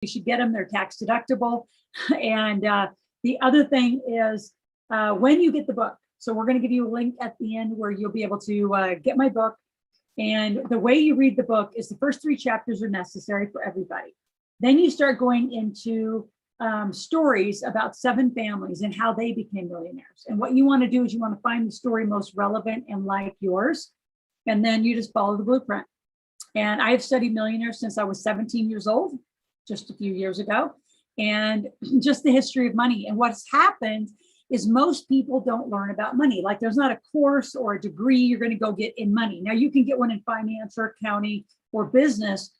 You should get them. They're tax deductible. And the other thing is when you get the book, so we're going to give you a link at the end where you'll be able to get my book. And the way you read the book is the first 3 chapters are necessary for everybody. Then you start going into stories about 7 families and how they became millionaires. And what you want to do is you want to find the story most relevant and like yours. And then you just follow the blueprint. And I have studied millionaires since I was 17 years old, just a few years ago, and just the history of money. And what's happened is most people don't learn about money. Like there's not a course or a degree you're going to go get in money. Now you can get one in finance or accounting or business,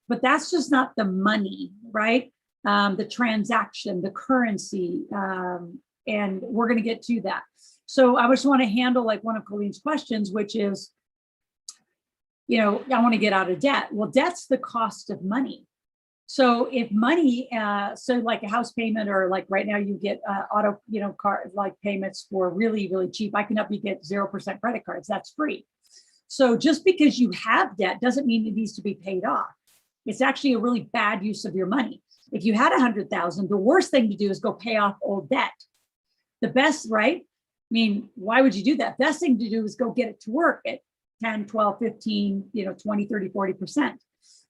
but that's just not the money, right? The transaction, the currency, and we're going to get to that. So I just want to handle like one of Colleen's questions, which is, I want to get out of debt. Well, debt's the cost of money. So if money, so like a house payment, or like right now you get auto, car like payments for really, really cheap. I can help you get 0% credit cards. That's free. So just because you have debt doesn't mean it needs to be paid off. It's actually a really bad use of your money. If you had 100,000, the worst thing to do is go pay off old debt. The best, right? I mean, why would you do that? Best thing to do is go get it to work at 10, 12, 15, 20, 30, 40%.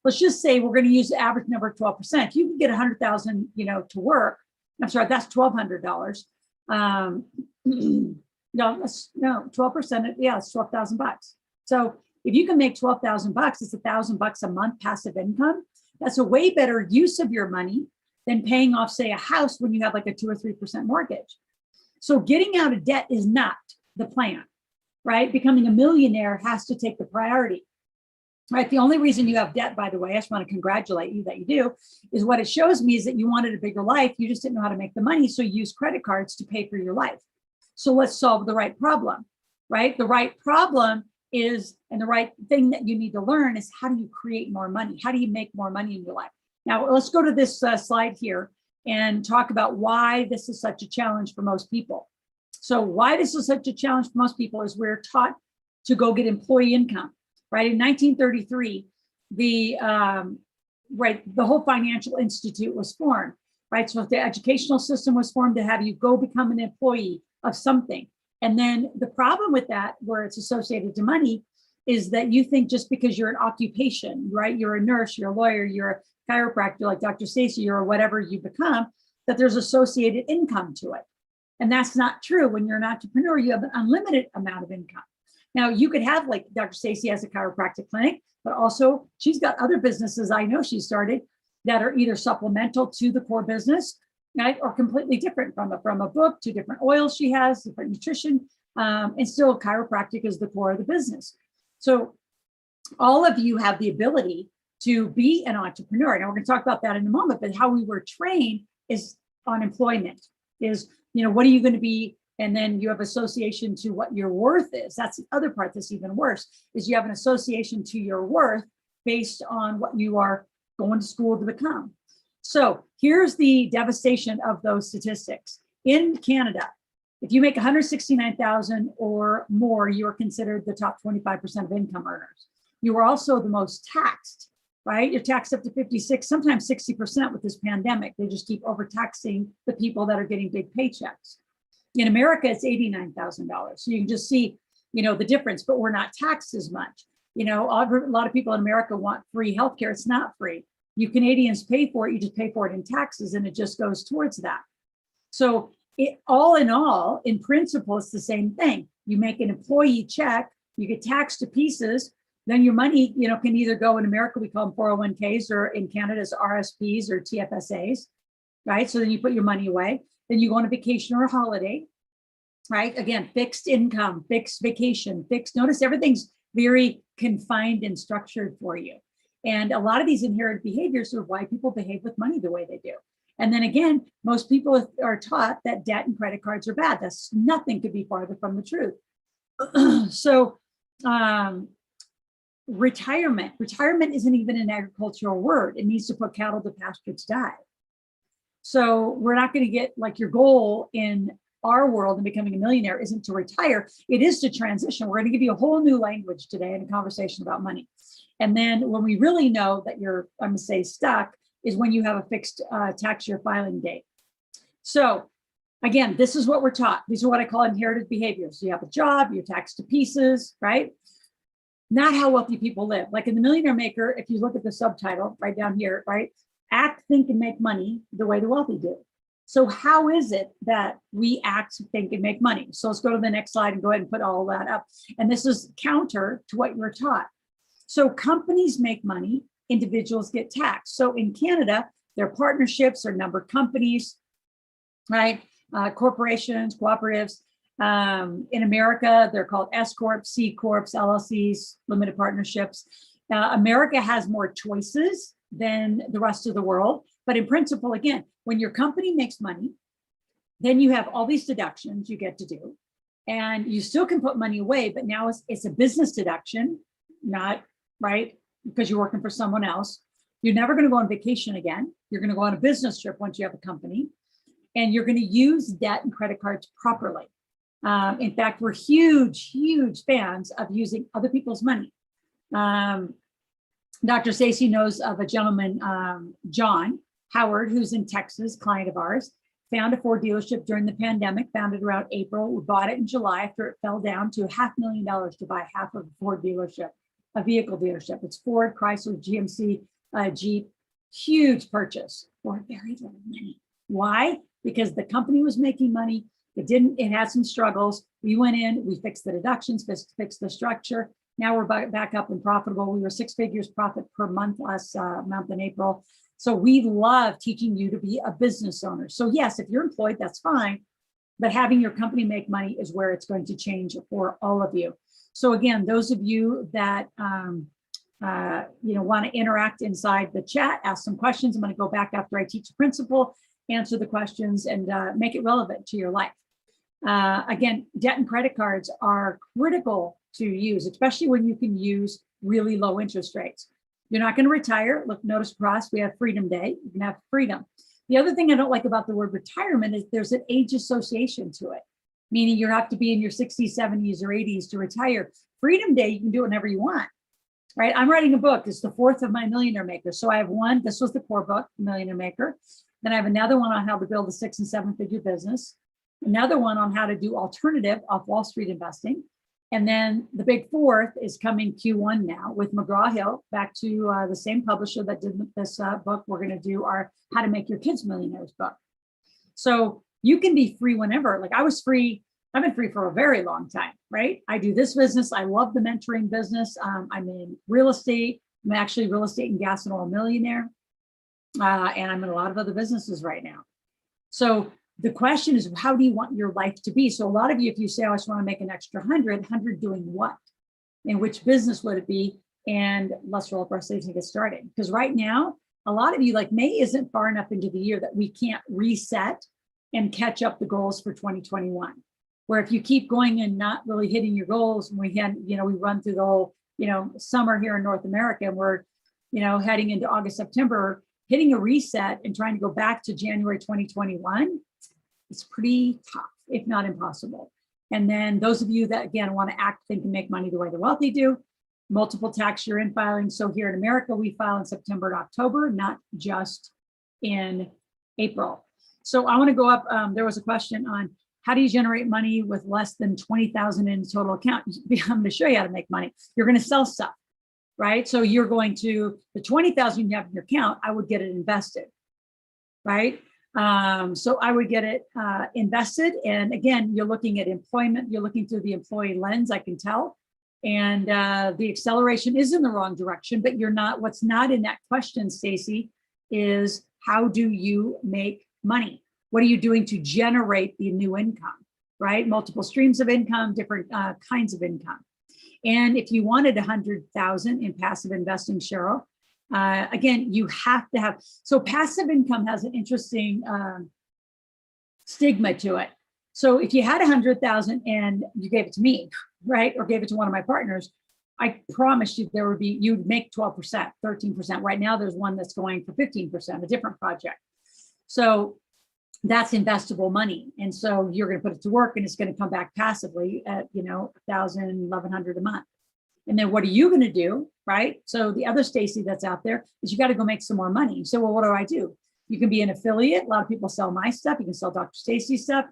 Let's just say we're going to use the average number of 12%. If you can get 100,000, to work, I'm sorry, that's $1,200. No, 12%. Yeah, it's $12,000. So if you can make $12,000, it's $1,000 a month passive income. That's a way better use of your money than paying off, say, a house when you have like a 2 or 3% mortgage. So getting out of debt is not the plan, right? Becoming a millionaire has to take the priority, right? The only reason you have debt, by the way, I just want to congratulate you that you do, is what it shows me is that you wanted a bigger life. You just didn't know how to make the money. So you use credit cards to pay for your life. So let's solve the right problem, right? The right problem is, and the right thing that you need to learn is, how do you create more money? How do you make more money in your life? Now, let's go to this slide here and talk about why this is such a challenge for most people. So why this is such a challenge for most people is we're taught to go get employee income, right? In 1933, the whole financial institute was formed, right? So the educational system was formed to have you go become an employee of something. And then the problem with that, where it's associated to money, is that you think just because you're an occupation, right? You're a nurse, you're a lawyer, you're a chiropractor like Dr. Stacey, or whatever you become, that there's associated income to it. And that's not true. When you're an entrepreneur, you have an unlimited amount of income. Now, you could have, like Dr. Stacey has a chiropractic clinic, but also she's got other businesses I know she started that are either supplemental to the core business, right, or completely different, from a book to different oils she has, different nutrition, and still chiropractic is the core of the business. So all of you have the ability to be an entrepreneur. Now we're going to talk about that in a moment, but how we were trained is on employment, is, what are you going to be? And then you have association to what your worth is. That's the other part that's even worse, is you have an association to your worth based on what you are going to school to become. So here's the devastation of those statistics. In Canada, if you make 169,000 or more, you are considered the top 25% of income earners. You are also the most taxed, right? You're taxed up to 56, sometimes 60% with this pandemic. They just keep overtaxing the people that are getting big paychecks. In America, it's $89,000. So you can just see, the difference, but we're not taxed as much. A lot of people in America want free healthcare. It's not free. You Canadians pay for it. You just pay for it in taxes, and it just goes towards that. So all in all, in principle, it's the same thing. You make an employee check, you get taxed to pieces, then your money, can either go, in America, we call them 401ks, or in Canada, it's RSPs or TFSAs, right? So then you put your money away. Then you go on a vacation or a holiday, right? Again, fixed income, fixed vacation, fixed. Notice everything's very confined and structured for you. And a lot of these inherited behaviors are why people behave with money the way they do. And then again, most people are taught that debt and credit cards are bad. That's nothing could be farther from the truth. So retirement isn't even an agricultural word. It means to put cattle to pasture to die. So we're not going to get, like, your goal in our world and becoming a millionaire isn't to retire. It is to transition. We're going to give you a whole new language today in a conversation about money. And then when we really know that you're, I'm going to say, stuck, is when you have a fixed tax year filing date. So again, this is what we're taught. These are what I call inherited behaviors. You have a job, you're taxed to pieces, right? Not how wealthy people live. Like in The Millionaire Maker, if you look at the subtitle right down here, right? Act, think, and make money the way the wealthy do. So how is it that we act, think, and make money? So let's go to the next slide and go ahead and put all that up. And this is counter to what you're taught. So companies make money, individuals get taxed. So in Canada, they're partnerships or numbered companies, right? Corporations, cooperatives. In America, they're called S Corps, C Corps, LLCs, limited partnerships. America has more choices than the rest of the world. But in principle, again, when your company makes money, then you have all these deductions you get to do. And you still can put money away, but now it's a business deduction, not right, because you're working for someone else. You're never going to go on vacation again. You're going to go on a business trip once you have a company. And you're going to use debt and credit cards properly. In fact, we're huge, huge fans of using other people's money. Dr. Stacey knows of a gentleman, John Howard, who's in Texas, client of ours, found a Ford dealership during the pandemic, found it around April. We bought it in July after it fell down to $500,000 to buy half of a Ford dealership, a vehicle dealership. It's Ford, Chrysler, GMC, Jeep, huge purchase for very little money. Why? Because the company was making money. It had some struggles. We went in, we fixed the deductions, fixed the structure. Now we're back up and profitable. We were 6 figures profit per month last month in April. So we love teaching you to be a business owner. So yes, if you're employed, that's fine. But having your company make money is where it's going to change for all of you. So again, those of you that want to interact inside the chat, ask some questions. I'm going to go back after I teach the principle, answer the questions, and make it relevant to your life. Again, debt and credit cards are critical to use, especially when you can use really low interest rates. You're not going to retire. Look, notice across, we have Freedom Day. You can have freedom. The other thing I don't like about the word retirement is there's an age association to it, meaning you have to be in your 60s, 70s, or 80s to retire. Freedom Day, you can do it whenever you want, right? I'm writing a book. It's the fourth of my Millionaire Maker. So I have one. This was the core book, Millionaire Maker. Then I have another one on how to build a 6- and 7-figure business. Another one on how to do alternative off Wall Street investing. And then the big fourth is coming Q1 now with McGraw-Hill, back to the same publisher that did this book. We're going to do our How to Make Your Kids Millionaires book. So you can be free whenever. Like I was free. I've been free for a very long time, right? I do this business. I love the mentoring business. I'm in real estate. I'm actually real estate and gas and oil millionaire. And I'm in a lot of other businesses right now. So the question is, how do you want your life to be? So a lot of you, if you say, oh, I just want to make an extra 100 doing what? In which business would it be? And let's roll up our sleeves and get started. Because right now, a lot of you, like May isn't far enough into the year that we can't reset and catch up the goals for 2021. Where if you keep going and not really hitting your goals, we run through the whole, summer here in North America, and we're, heading into August, September, hitting a reset and trying to go back to January 2021. It's pretty tough, if not impossible. And then those of you that, again, want to act, think, and make money the way the wealthy do, multiple tax year in filing. So here in America, we file in September and October, not just in April. So I want to go up. There was a question on how do you generate money with less than 20,000 in total account? I'm going to show you how to make money. You're going to sell stuff, right? So you're going to, the 20,000 you have in your account, I would get it invested, right? So I would get it invested. And again, you're looking at employment, you're looking through the employee lens, I can tell. And the acceleration is in the wrong direction, but what's not in that question, Stacey, is how do you make money? What are you doing to generate the new income, right? Multiple streams of income, different kinds of income. And if you wanted 100,000 in passive investing, Cheryl, again, you have to have, so passive income has an interesting stigma to it. So if you had 100,000 and you gave it to me, right, or gave it to one of my partners, I promise you you'd make 12%, 13%. Right now, there's one that's going for 15%, a different project. So that's investable money. And so you're going to put it to work and it's going to come back passively at, $1,000, $1,100 a month. And then what are you going to do, right? So the other Stacey that's out there is you got to go make some more money. So, well, what do? You can be an affiliate. A lot of people sell my stuff. You can sell Dr. Stacey's stuff.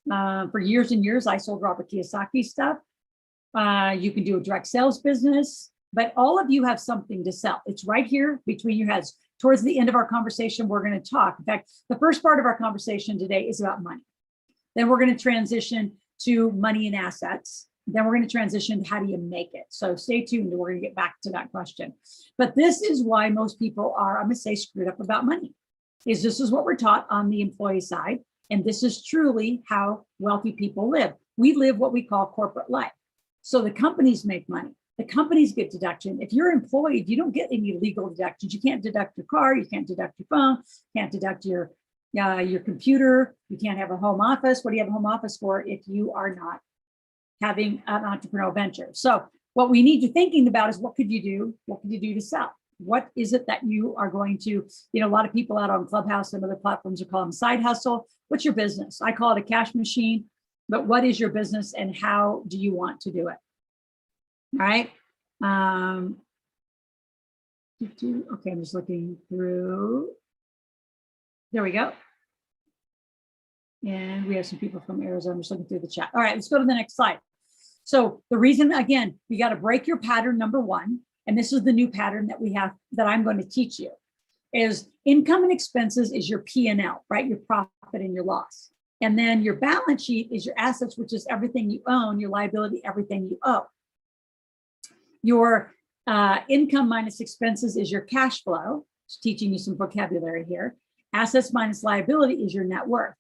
For years and years, I sold Robert Kiyosaki's stuff. You can do a direct sales business, but all of you have something to sell. It's right here between your heads. Towards the end of our conversation, we're going to talk. In fact, the first part of our conversation today is about money. Then we're going to transition to money and assets. Then we're going to transition to how do you make it. So stay tuned. We're going to get back to that question. But this is why most people are, I'm going to say, screwed up about money. This is what we're taught on the employee side. And this is truly how wealthy people live. We live what we call corporate life. So the companies make money. The companies get deduction. If you're employed, you don't get any legal deductions. You can't deduct your car. You can't deduct your phone. You can't deduct your computer. You can't have a home office. What do you have a home office for if you are not having an entrepreneurial venture? So what we need to thinking about is what could you do? What could you do to sell? What is it that you are going to, a lot of people out on Clubhouse and other platforms are calling side hustle. What's your business? I call it a cash machine, but what is your business and how do you want to do it? All right. Okay, I'm just looking through. There we go. And we have some people from Arizona. I'm just looking through the chat. All right, let's go to the next slide. So the reason, again, you got to break your pattern, number one, and this is the new pattern that we have that I'm going to teach you, is income and expenses is your P&L, right? Your profit and your loss. And then your balance sheet is your assets, which is everything you own, your liability, everything you owe. Your income minus expenses is your cash flow. Just teaching you some vocabulary here. Assets minus liability is your net worth.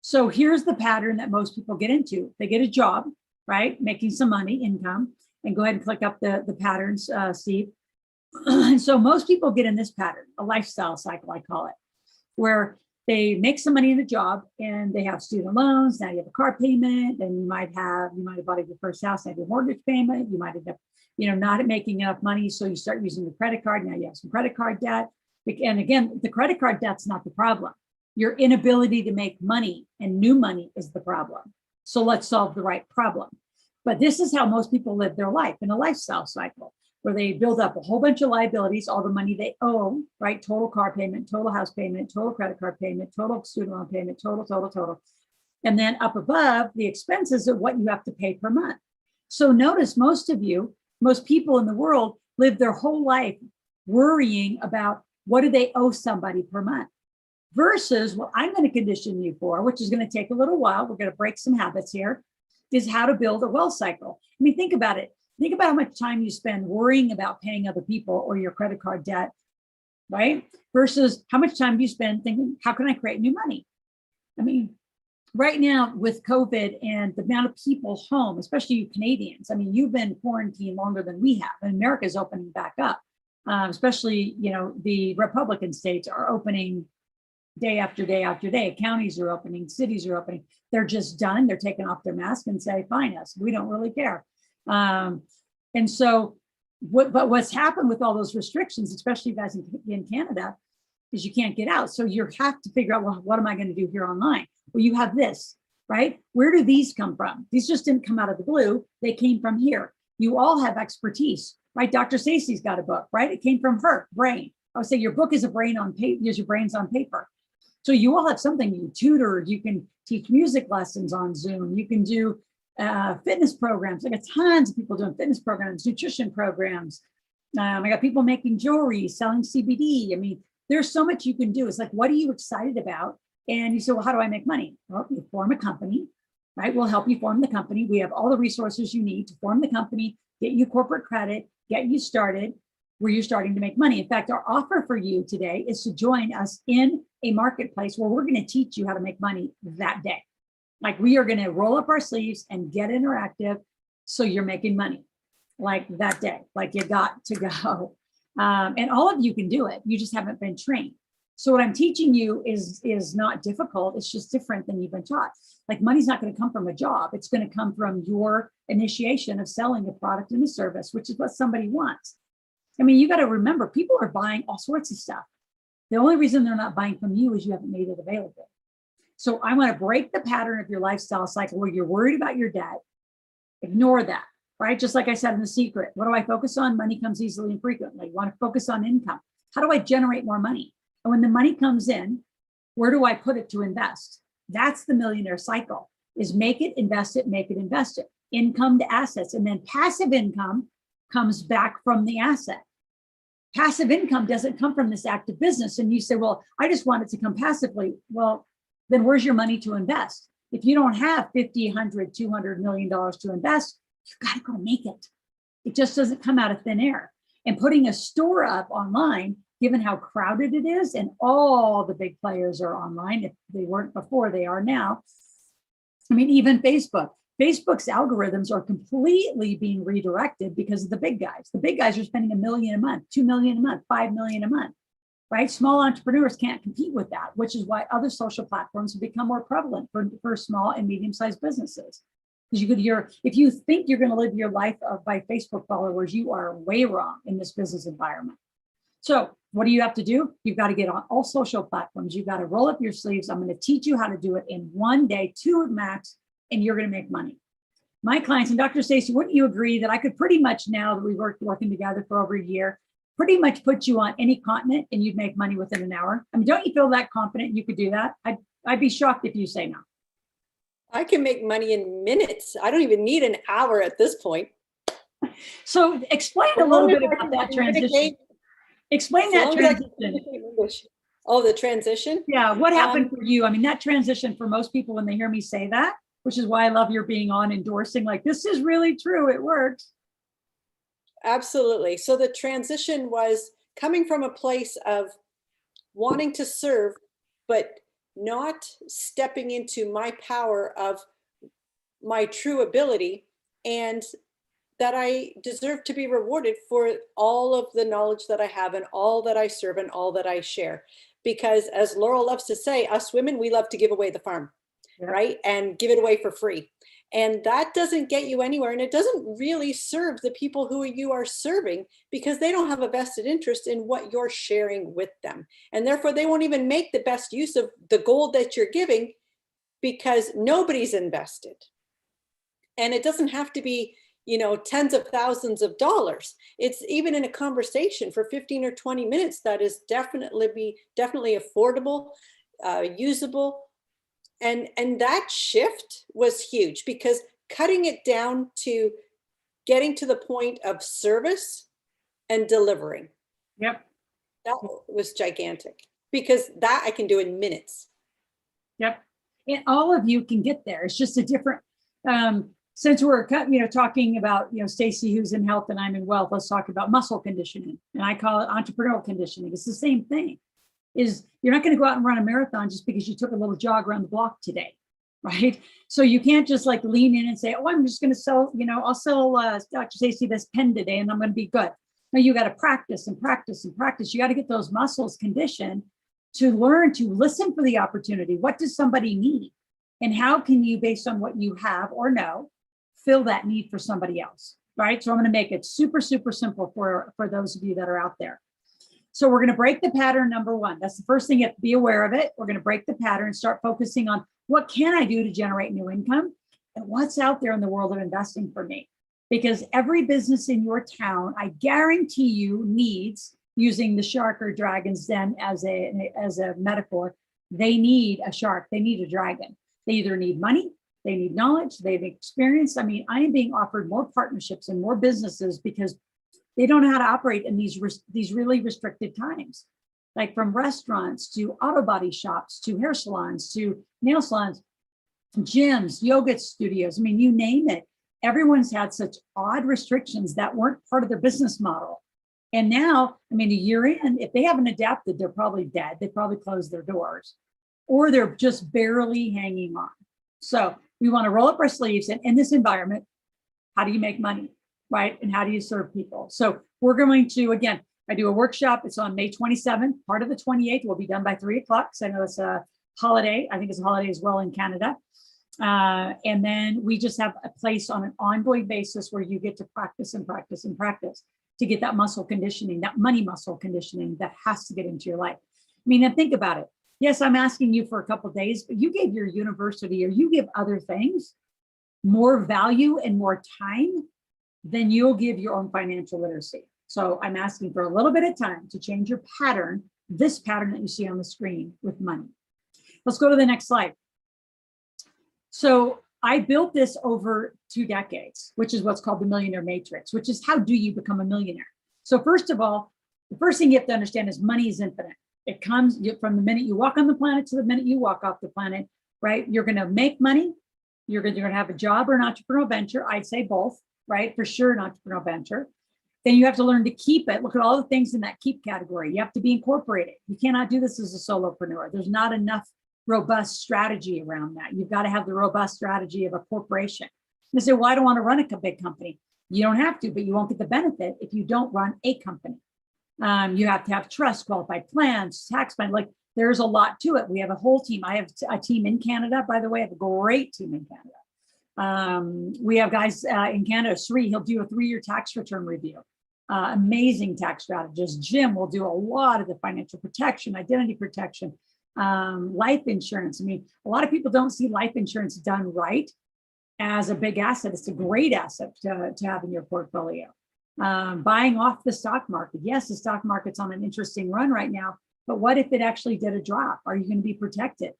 So here's the pattern that most people get into. They get a job, right? Making some money, income, and go ahead and click up the patterns, Steve. And so most people get in this pattern, a lifestyle cycle, I call it, where they make some money in a job and they have student loans. Now you have a car payment, then you might have bought your first house, now your mortgage payment. You might end up, not making enough money. So you start using the credit card. Now you have some credit card debt. And again, the credit card debt's not the problem. Your inability to make money and new money is the problem. So let's solve the right problem. But this is how most people live their life, in a lifestyle cycle, where they build up a whole bunch of liabilities, all the money they owe, right? Total car payment, total house payment, total credit card payment, total student loan payment, total. And then up above, the expenses of what you have to pay per month. So notice most people in the world live their whole life worrying about what do they owe somebody per month, versus what I'm going to condition you for, which is going to take a little while. We're going to break some habits here, is how to build a wealth cycle. I mean, think about it. Think about how much time you spend worrying about paying other people or your credit card debt, right? Versus how much time you spend thinking, how can I create new money? I mean, right now with COVID and the amount of people home, especially you Canadians, I mean, you've been quarantined longer than we have, and America's opening back up. Especially, the Republican states are opening day after day after day. Counties are opening, cities are opening. They're just done. They're taking off their mask and say, fine us. We don't really care. And so, what's happened with all those restrictions, especially you guys in Canada, is you can't get out. So you have to figure out, well, what am I going to do here online? Well, you have this, right? Where do these come from? These just didn't come out of the blue. They came from here. You all have expertise, right? Dr. Stacey's got a book, right? It came from her brain. I would say your book is a brain on paper, use your brains on paper. So you all have something. You tutor, you can teach music lessons on Zoom. You can do fitness programs. I got tons of people doing fitness programs, nutrition programs. I got people making jewelry, selling CBD. I mean, there's so much you can do. It's like, what are you excited about? And you say, well, how do I make money? Well, you form a company, right? We'll help you form the company. We have all the resources you need to form the company, get you corporate credit, get you started where you're starting to make money. In fact, our offer for you today is to join us in a marketplace where we're going to teach you how to make money that day. Like, we are going to roll up our sleeves and get interactive so you're making money like that day, like you got to go. And all of you can do it. You just haven't been trained. So what I'm teaching you is not difficult. It's just different than you've been taught. Like, money's not going to come from a job. It's going to come from your initiation of selling a product and a service, which is what somebody wants. I mean, you got to remember, people are buying all sorts of stuff. The only reason they're not buying from you is you haven't made it available. So I want to break the pattern of your lifestyle cycle where you're worried about your debt. Ignore that. right? Just like I said in The Secret, what do I focus on? Money comes easily and frequently. You want to focus on income. How do I generate more money? And when the money comes in, where do I put it to invest? That's the millionaire cycle, is make it, invest it, make it, invest it. Income to assets. And then passive income comes back from the asset. Passive income doesn't come from this active business. And you say, well, I just want it to come passively. Well, then where's your money to invest? If you don't have $50, $100, $200 million to invest, you got to go make it. It just doesn't come out of thin air. And putting a store up online, given how crowded it is, and all the big players are online. If they weren't before, they are now. I mean, even Facebook's algorithms are completely being redirected because of the big guys. The big guys are spending $1 million a month, $2 million a month, $5 million a month, right? Small entrepreneurs can't compete with that, which is why other social platforms have become more prevalent for small and medium-sized businesses. Because if you think you're going to live your life by Facebook followers, you are way wrong in this business environment. So what do you have to do? You've got to get on all social platforms. You've got to roll up your sleeves. I'm going to teach you how to do it in one day, 2 at max, and you're going to make money. My clients, and Dr. Stacey, wouldn't you agree that I could pretty much, now that we've working together for over a year, pretty much put you on any continent and you'd make money within an hour? I mean, don't you feel that confident you could do that? I'd be shocked if you say no. I can make money in minutes. I don't even need an hour at this point. So explain a little bit about that transition. Explain that transition. Oh, the transition? Yeah, what happened for you? I mean, that transition for most people when they hear me say that, which is why I love your being on endorsing, like, this is really true, it works. Absolutely. So the transition was coming from a place of wanting to serve, but not stepping into my power of my true ability, and that I deserve to be rewarded for all of the knowledge that I have and all that I serve and all that I share. Because as Loral loves to say, us women, we love to give away the farm, right? And give it away for free. And that doesn't get you anywhere. And it doesn't really serve the people who you are serving, because they don't have a vested interest in what you're sharing with them. And therefore, they won't even make the best use of the gold that you're giving, because nobody's invested. And it doesn't have to be, tens of thousands of dollars. It's even in a conversation for 15 or 20 minutes that is definitely affordable, usable. And that shift was huge, because cutting it down to getting to the point of service and delivering. Yep. That was gigantic, because that I can do in minutes. Yep. And all of you can get there. It's just a different, since we're talking about, Stacey, who's in health and I'm in wealth, let's talk about muscle conditioning. And I call it entrepreneurial conditioning. It's the same thing. Is you're not going to go out and run a marathon just because you took a little jog around the block today, right? So you can't just like lean in and say, oh, I'm just going to sell, I'll sell Dr. Stacey this pen today and I'm going to be good. No, you got to practice and practice and practice. You got to get those muscles conditioned to learn to listen for the opportunity. What does somebody need? And how can you, based on what you have or know, fill that need for somebody else, right? So I'm going to make it super, super simple for those of you that are out there. So we're going to break the pattern, number one. That's the first thing, you have to be aware of it. We're going to break the pattern, start focusing on what can I do to generate new income and what's out there in the world of investing for me. Because every business in your town, I guarantee you, needs, using the shark or dragon's den as a metaphor, they need a shark, they need a dragon. They either need money, they need knowledge, they have experience. I mean, I am being offered more partnerships and more businesses because they don't know how to operate in these really restricted times, like from restaurants to auto body shops, to hair salons, to nail salons, gyms, yoga studios. I mean, you name it. Everyone's had such odd restrictions that weren't part of their business model. And now, I mean, a year in, if they haven't adapted, they're probably dead. They probably closed their doors, or they're just barely hanging on. So we want to roll up our sleeves, and in this environment, how do you make money? Right? And how do you serve people? So we're going to, again, I do a workshop. It's on May 27th. Part of the 28th will be done by 3 o'clock. So I know it's a holiday. I think it's a holiday as well in Canada. And then we just have a place on an ongoing basis where you get to practice and practice and practice to get that muscle conditioning, that money muscle conditioning that has to get into your life. I mean, and think about it. Yes, I'm asking you for a couple of days, but you gave your university, or you give other things more value and more time then you'll give your own financial literacy. So I'm asking for a little bit of time to change your pattern, this pattern that you see on the screen with money. Let's go to the next slide. So I built this over 2 decades, which is what's called the millionaire matrix, which is how do you become a millionaire? So first of all, the first thing you have to understand is money is infinite. It comes from the minute you walk on the planet to the minute you walk off the planet, right? You're going to make money. You're going to have a job or an entrepreneurial venture. I'd say both, right? For sure, an entrepreneurial venture. Then you have to learn to keep it. Look at all the things in that keep category. You have to be incorporated. You cannot do this as a solopreneur. There's not enough robust strategy around that. You've got to have the robust strategy of a corporation. You say, well, I don't want to run a big company. You don't have to, but you won't get the benefit if you don't run a company. You have to have trust, qualified plans, tax plan. Like there's a lot to it. We have a whole team. I have a team in Canada, by the way. I have a great team in Canada. We have guys in Canada, Sri, he'll do a 3-year tax return review. Amazing tax strategist. Jim will do a lot of the financial protection, identity protection, life insurance. I mean, a lot of people don't see life insurance done right as a big asset. It's a great asset to have in your portfolio. Buying off the stock market. Yes, the stock market's on an interesting run right now, but what if it actually did a drop? Are you going to be protected?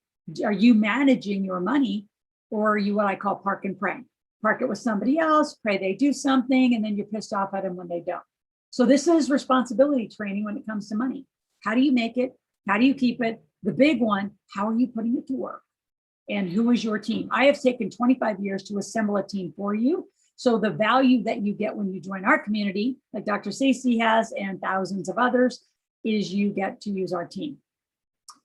Are you managing your money, or are you what I call park and pray? Park it with somebody else, pray they do something, and then you're pissed off at them when they don't. So this is responsibility training when it comes to money. How do you make it? How do you keep it? The big one, how are you putting it to work? And who is your team? I have taken 25 years to assemble a team for you. So the value that you get when you join our community, like Dr. Stacey has and thousands of others, is you get to use our team.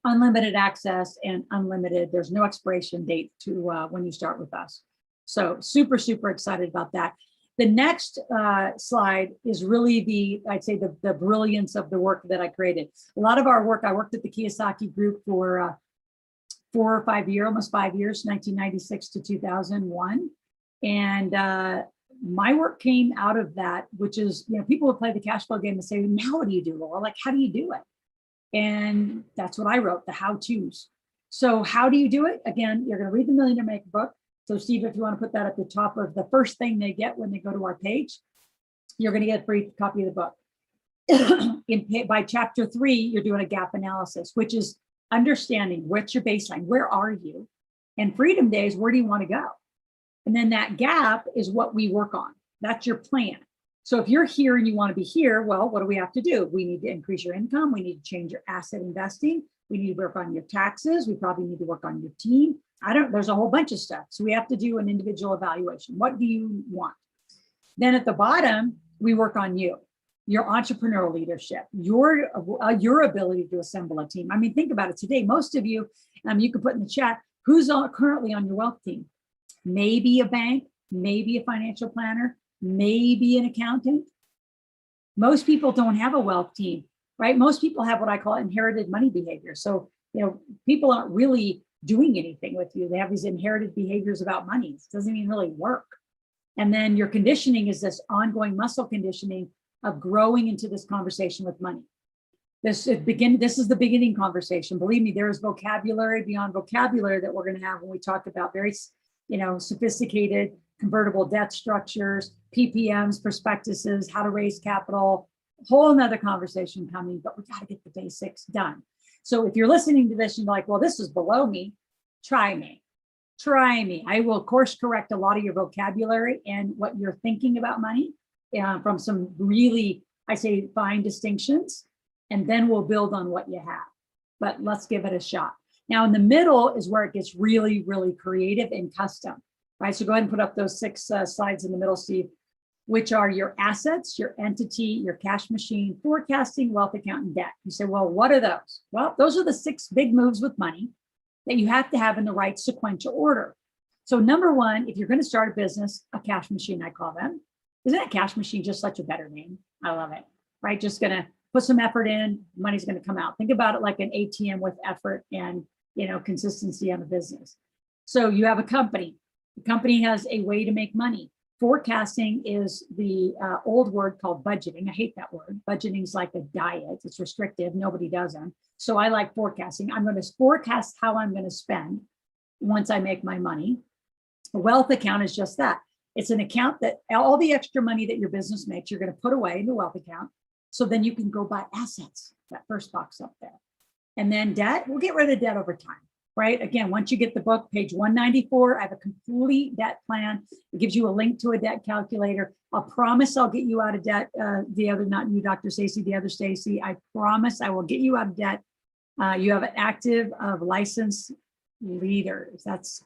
Unlimited access and unlimited, there's no expiration date to when you start with us. So super, super excited about that. The next slide is really I'd say the brilliance of the work that I created. A lot of our work, I worked at the Kiyosaki Group for 4 or 5 years, almost 5 years, 1996 to 2001. And my work came out of that, which is, people would play the cash flow game and say, now what do you do, Laura? Like, how do you do it? And that's what I wrote, the how-tos. So how do you do it? Again, you're going to read the Millionaire Maker book. So Steve, if you want to put that at the top of the first thing they get when they go to our page, you're going to get a free copy of the book. By chapter 3, you're doing a gap analysis, which is understanding what's your baseline, where are you? And Freedom Days, where do you want to go? And then that gap is what we work on. That's your plan. So if you're here and you want to be here, well, what do we have to do? We need to increase your income. We need to change your asset investing. We need to work on your taxes. We probably need to work on your team. There's a whole bunch of stuff. So we have to do an individual evaluation. What do you want? Then at the bottom, we work on you, your entrepreneurial leadership, your ability to assemble a team. I mean, think about it today. Most of you, you can put in the chat, who's currently on your wealth team? Maybe a bank, maybe a financial planner, maybe an accountant. Most people don't have a wealth team, right? Most people have what I call inherited money behavior. So, people aren't really doing anything with you. They have these inherited behaviors about money. It doesn't even really work. And then your conditioning is this ongoing muscle conditioning of growing into this conversation with money. This is the beginning conversation. Believe me, there is vocabulary beyond vocabulary that we're going to have when we talk about very sophisticated convertible debt structures, PPMs, prospectuses, how to raise capital, whole nother conversation coming, but we got to get the basics done. So if you're listening to this and you're like, well, this is below me, try me. I will course correct a lot of your vocabulary and what you're thinking about money from some really, I say, fine distinctions, and then we'll build on what you have. But let's give it a shot. Now, in the middle is where it gets really, really creative and custom, right? So go ahead and put up those 6 slides in the middle, Steve, which are your assets, your entity, your cash machine, forecasting, wealth account, and debt. You say, well, what are those? Well, those are the 6 big moves with money that you have to have in the right sequential order. So number 1, if you're going to start a business, a cash machine, I call them. Isn't a cash machine just such a better name? I love it, right? Just going to put some effort in, money's going to come out. Think about it like an ATM with effort and consistency on a business. So you have a company. The company has a way to make money. Forecasting is the old word called budgeting. I hate that word. Budgeting is like a diet. It's restrictive. Nobody does them. So I like forecasting. I'm going to forecast how I'm going to spend once I make my money. A wealth account is just that. It's an account that all the extra money that your business makes, you're going to put away in the wealth account. So then you can go buy assets, that first box up there. And then debt, we'll get rid of debt over time, right? Again, once you get the book, page 194, I have a complete debt plan. It gives you a link to a debt calculator. I'll promise I'll get you out of debt. Not you, Dr. Stacey, the other Stacey. I promise I will get you out of debt. You have an active of licensed leaders. That's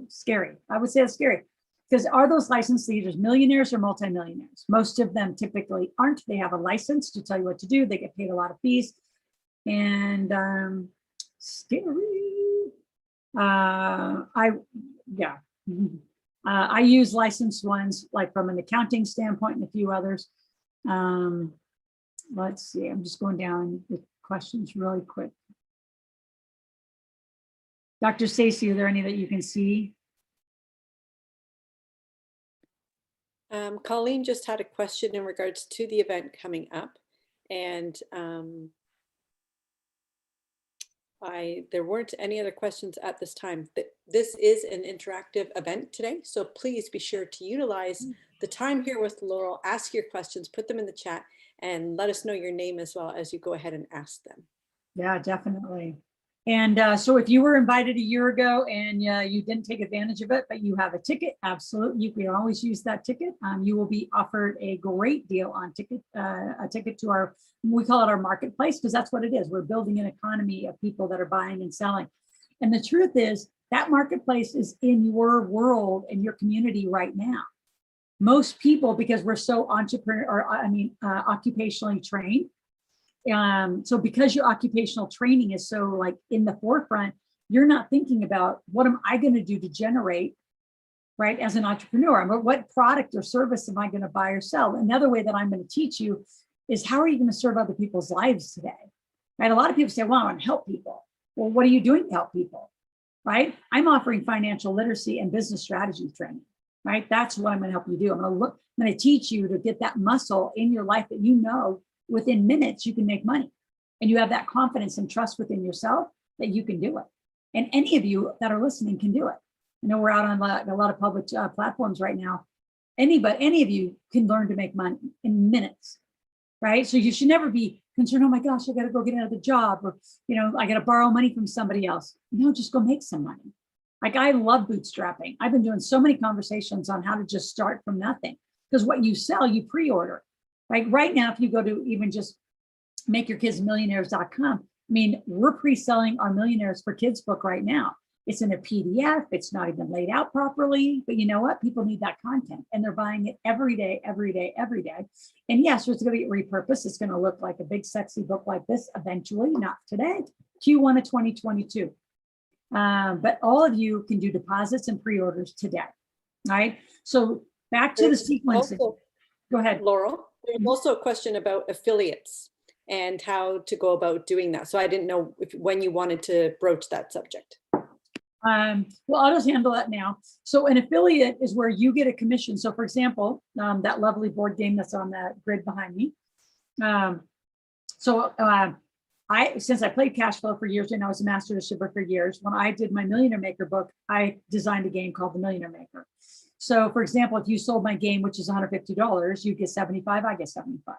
scary. I would say it's scary. Because are those licensed leaders millionaires or multimillionaires? Most of them typically aren't. They have a license to tell you what to do. They get paid a lot of fees. And scary. I use licensed ones, like from an accounting standpoint and a few others. Let's see, I'm just going down the questions really quick. Dr. Stacey, are there any that you can see? Colleen just had a question in regards to the event coming up, and there weren't any other questions at this time. This is an interactive event today, so please be sure to utilize the time here with Loral. Ask your questions, put them in the chat, and let us know your name as well as you go ahead and ask them. Yeah, definitely. And so if you were invited a year ago and you didn't take advantage of it, but you have a ticket, absolutely, you can always use that ticket. You will be offered a great deal on a ticket to our, we call it our marketplace, because that's what it is. We're building an economy of people that are buying and selling. And the truth is that marketplace is in your world and your community right now. Most people, because we're so occupationally trained, so because your occupational training is so like in the forefront, you're not thinking about what am I going to do to generate, right, as an entrepreneur? What product or service am I going to buy or sell? Another way that I'm going to teach you is how are you going to serve other people's lives today, right? A lot of people say, well, I want to help people. Well, what are you doing to help people, right? I'm offering financial literacy and business strategy training, right? That's what I'm going to help you do. I'm going to teach you to get that muscle in your life that you know within minutes you can make money, and you have that confidence and trust within yourself that you can do it. And any of you that are listening can do it. I know we're out on a lot of public platforms right now. Any of you can learn to make money in minutes, right? So you should never be concerned, oh my gosh, I got to go get another job, or I got to borrow money from somebody else. No, just go make some money. Like, I love bootstrapping. I've been doing so many conversations on how to just start from nothing, because what you sell, you pre-order. Like right now, if you go to even just makeyourkidsmillionaires.com, I mean, we're pre-selling our Millionaires for Kids book right now. It's in a PDF. It's not even laid out properly, but you know what? People need that content and they're buying it every day, every day, every day. And yes, it's going to get repurposed. It's going to look like a big, sexy book like this eventually, not today, Q1 of 2022. But all of you can do deposits and pre-orders today, right? So back to the sequencing. Go ahead, Loral. There's also a question about affiliates and how to go about doing that. So I didn't know when you wanted to broach that subject. Well, I'll just handle that now. So an affiliate is where you get a commission. So for example, that lovely board game that's on the grid behind me. Since I played cash flow for years and I was a master distributor for years, when I did my Millionaire Maker book, I designed a game called the Millionaire Maker. So for example, if you sold my game, which is $150, you get 75, I get 75,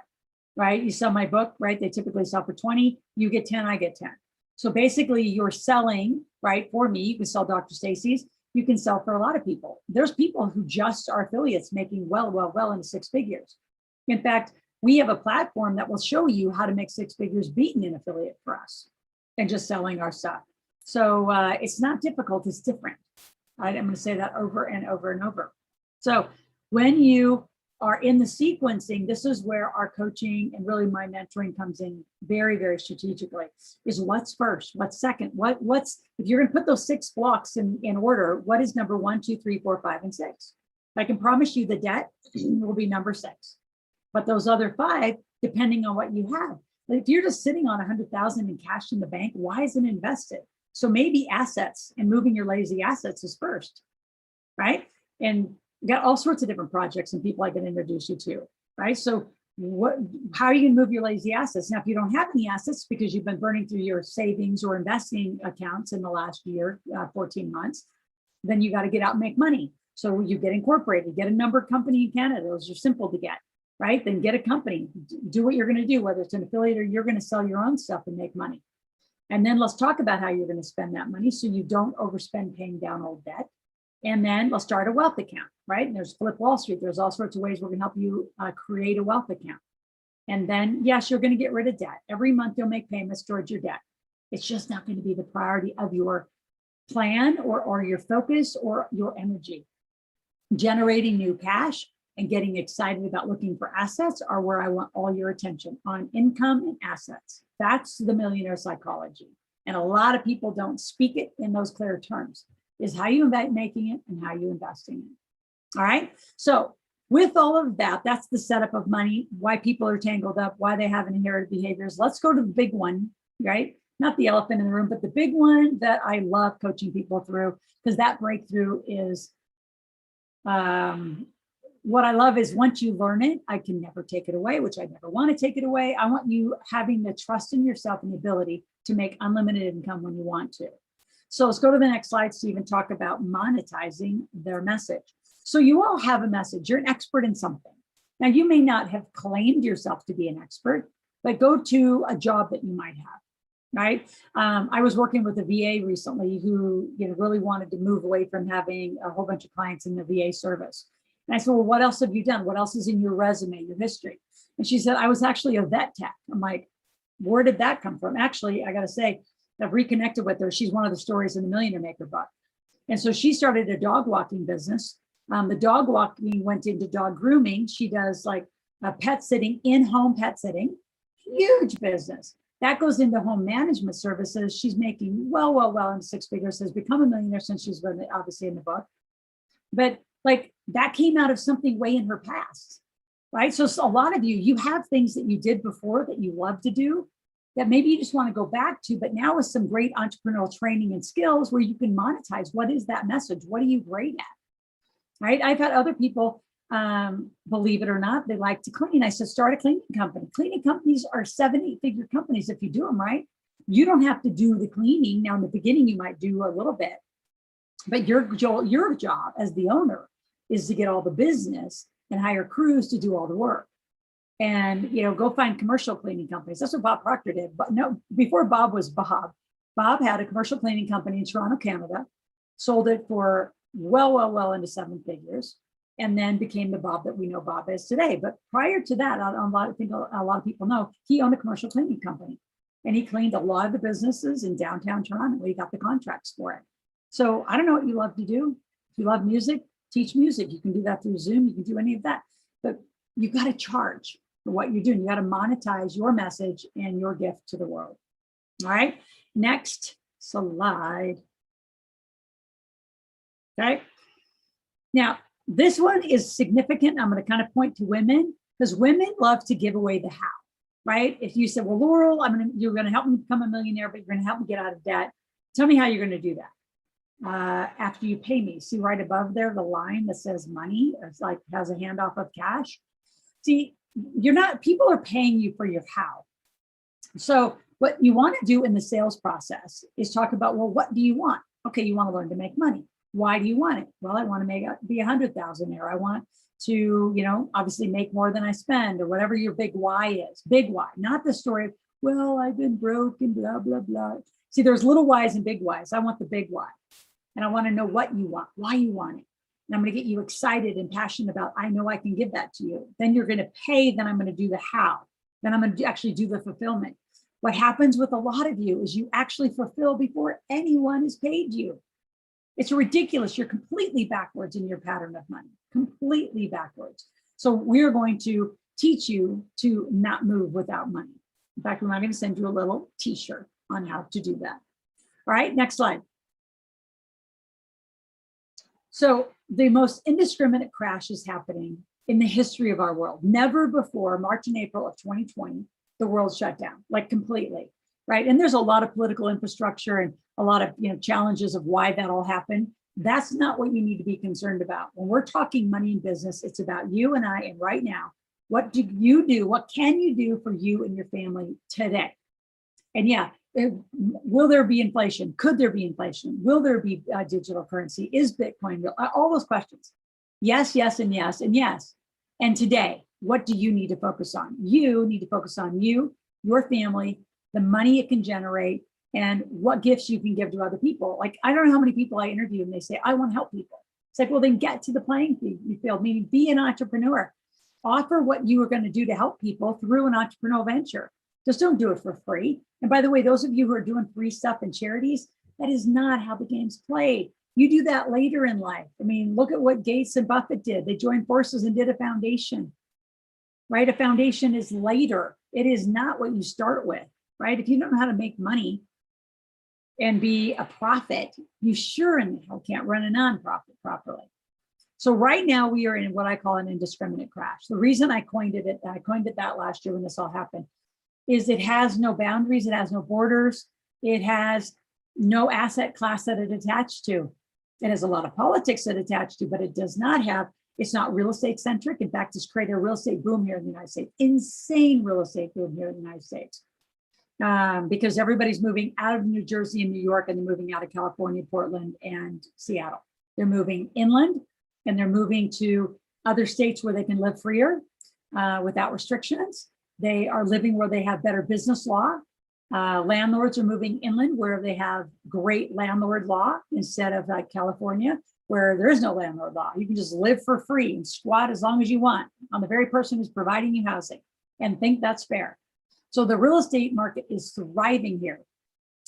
right? You sell my book, right? They typically sell for 20, you get 10, I get 10. So basically you're selling, right? For me, you can sell Dr. Stacey's, you can sell for a lot of people. There's people who just are affiliates making well into six figures. In fact, we have a platform that will show you how to make six figures being an affiliate for us and just selling our stuff. So it's not difficult, it's different. Right? I'm going to say that over and over and over. So when you are in the sequencing, this is where our coaching and really my mentoring comes in very, very strategically, is what's first, what's second, what's, if you're going to put those 6 blocks in order, what is number 1, 2, 3, 4, 5, and 6? I can promise you the debt will be number 6, but those other 5, depending on what you have. If you're just sitting on 100,000 in cash in the bank, why isn't it invested? So maybe assets and moving your lazy assets is first, right? And you got all sorts of different projects and people I can introduce you to, right? So how are you gonna move your lazy assets? Now, if you don't have any assets because you've been burning through your savings or investing accounts in the last year, 14 months, then you got to get out and make money. So you get incorporated, get a numbered company in Canada. Those are simple to get, right? Then get a company, do what you're going to do, whether it's an affiliate or you're going to sell your own stuff and make money. And then let's talk about how you're going to spend that money so you don't overspend paying down old debt. And then let's start a wealth account, right? And there's Flip Wall Street. There's all sorts of ways we're going to help you create a wealth account. And then, yes, you're going to get rid of debt. Every month you'll make payments towards your debt. It's just not going to be the priority of your plan or your focus or your energy. Generating new cash and getting excited about looking for assets are where I want all your attention, on income and assets. That's the millionaire psychology. And a lot of people don't speak it in those clear terms, is how you making it and how you investing it. All right. So with all of that, that's the setup of money, why people are tangled up, why they have inherited behaviors. Let's go to the big one, right? Not the elephant in the room, but the big one that I love coaching people through, because that breakthrough is, what I love is once you learn it, I can never take it away, which I never want to take it away. I want you having the trust in yourself and the ability to make unlimited income when you want to. So let's go to the next slide, Steve, and talk about monetizing their message. So you all have a message. You're an expert in something. Now, you may not have claimed yourself to be an expert, but go to a job that you might have, right? I was working with a VA recently who really wanted to move away from having a whole bunch of clients in the VA service. And I said, well, what else have you done? What else is in your resume, your history? And she said, I was actually a vet tech. I'm like, where did that come from? Actually, I got to say, I've reconnected with her. She's one of the stories in the Millionaire Maker book. And so she started a dog walking business. The dog walking went into dog grooming. She does like a pet sitting, in-home pet sitting, huge business. That goes into home management services. She's making well into six figures, has become a millionaire since she's been obviously in the book. But like that came out of something way in her past, right? So a lot of you have things that you did before that you love to do that maybe you just want to go back to, but now with some great entrepreneurial training and skills where you can monetize. What is that message? What are you great at, right? I've had other people, believe it or not, they like to clean. I said, start a cleaning company. Cleaning companies are 7-8 figure companies if you do them right. You don't have to do the cleaning. Now in the beginning, you might do a little bit, but your job as the owner is to get all the business and hire crews to do all the work. And, go find commercial cleaning companies. That's what Bob Proctor did. But no, before Bob was Bob had a commercial cleaning company in Toronto, Canada, sold it for well into 7 figures, and then became the Bob that we know Bob is today. But prior to that, a lot of people know he owned a commercial cleaning company, and he cleaned a lot of the businesses in downtown Toronto where he got the contracts for it. So I don't know what you love to do. If you love music, teach music. You can do that through Zoom. You can do any of that, but you got to charge for what you're doing. You got to monetize your message and your gift to the world. All right. Next slide. Okay. Now, this one is significant. I'm going to kind of point to women because women love to give away the how, right? If you said, well, Loral, you're going to help me become a millionaire, but you're going to help me get out of debt. Tell me how you're going to do that. After you pay me, see right above there, the line that says money, it's like has a handoff of cash. See, people are paying you for your how. So what you want to do in the sales process is talk about, well, what do you want? Okay, you want to learn to make money. Why do you want it? Well, I want to be 100,000 there. I want to, obviously make more than I spend, or whatever your big why is. Big why, not the story of, well, I've been broke and blah, blah, blah. See, there's little whys and big whys. I want the big why. And I want to know what you want, why you want it. And I'm going to get you excited and passionate about, I know I can give that to you. Then you're going to pay. Then I'm going to do the how. Then I'm going to actually do the fulfillment. What happens with a lot of you is you actually fulfill before anyone has paid you. It's ridiculous. You're completely backwards in your pattern of money, completely backwards. So we're going to teach you to not move without money. In fact, we're going to send you a little t-shirt on how to do that. All right, next slide. So the most indiscriminate crash is happening in the history of our world. Never before, March and April of 2020, the world shut down, like completely, right? And there's a lot of political infrastructure and a lot of challenges of why that all happened. That's not what you need to be concerned about. When we're talking money and business, it's about you and I, and right now, what do you do? What can you do for you and your family today? And yeah, will there be inflation? Could there be inflation? Will there be digital currency? Is Bitcoin real? All those questions. Yes, yes, and yes, and yes. And today, what do you need to focus on? You need to focus on you, your family, the money it can generate, and what gifts you can give to other people. Like, I don't know how many people I interview and they say, I want to help people. It's like, well, then get to the playing field, meaning be an entrepreneur. Offer what you are going to do to help people through an entrepreneurial venture. Just don't do it for free. And by the way, those of you who are doing free stuff and charities, that is not how the game's played. You do that later in life. I mean, look at what Gates and Buffett did. They joined forces and did a foundation, right? A foundation is later. It is not what you start with, right? If you don't know how to make money and be a prophet, you sure in the hell can't run a nonprofit properly. So right now we are in what I call an indiscriminate crash. The reason I coined it that last year when this all happened, is it has no boundaries, it has no borders, it has no asset class that it attached to. It has a lot of politics that attached to, but it does not have, it's not real estate centric. In fact, it's created a real estate boom here in the United States, insane real estate boom here in the United States. Because everybody's moving out of New Jersey and New York, and they're moving out of California, Portland, and Seattle. They're moving inland, and they're moving to other states where they can live freer without restrictions. They are living where they have better business law. Landlords are moving inland where they have great landlord law instead of California, where there is no landlord law. You can just live for free and squat as long as you want on the very person who's providing you housing and think that's fair. So the real estate market is thriving here,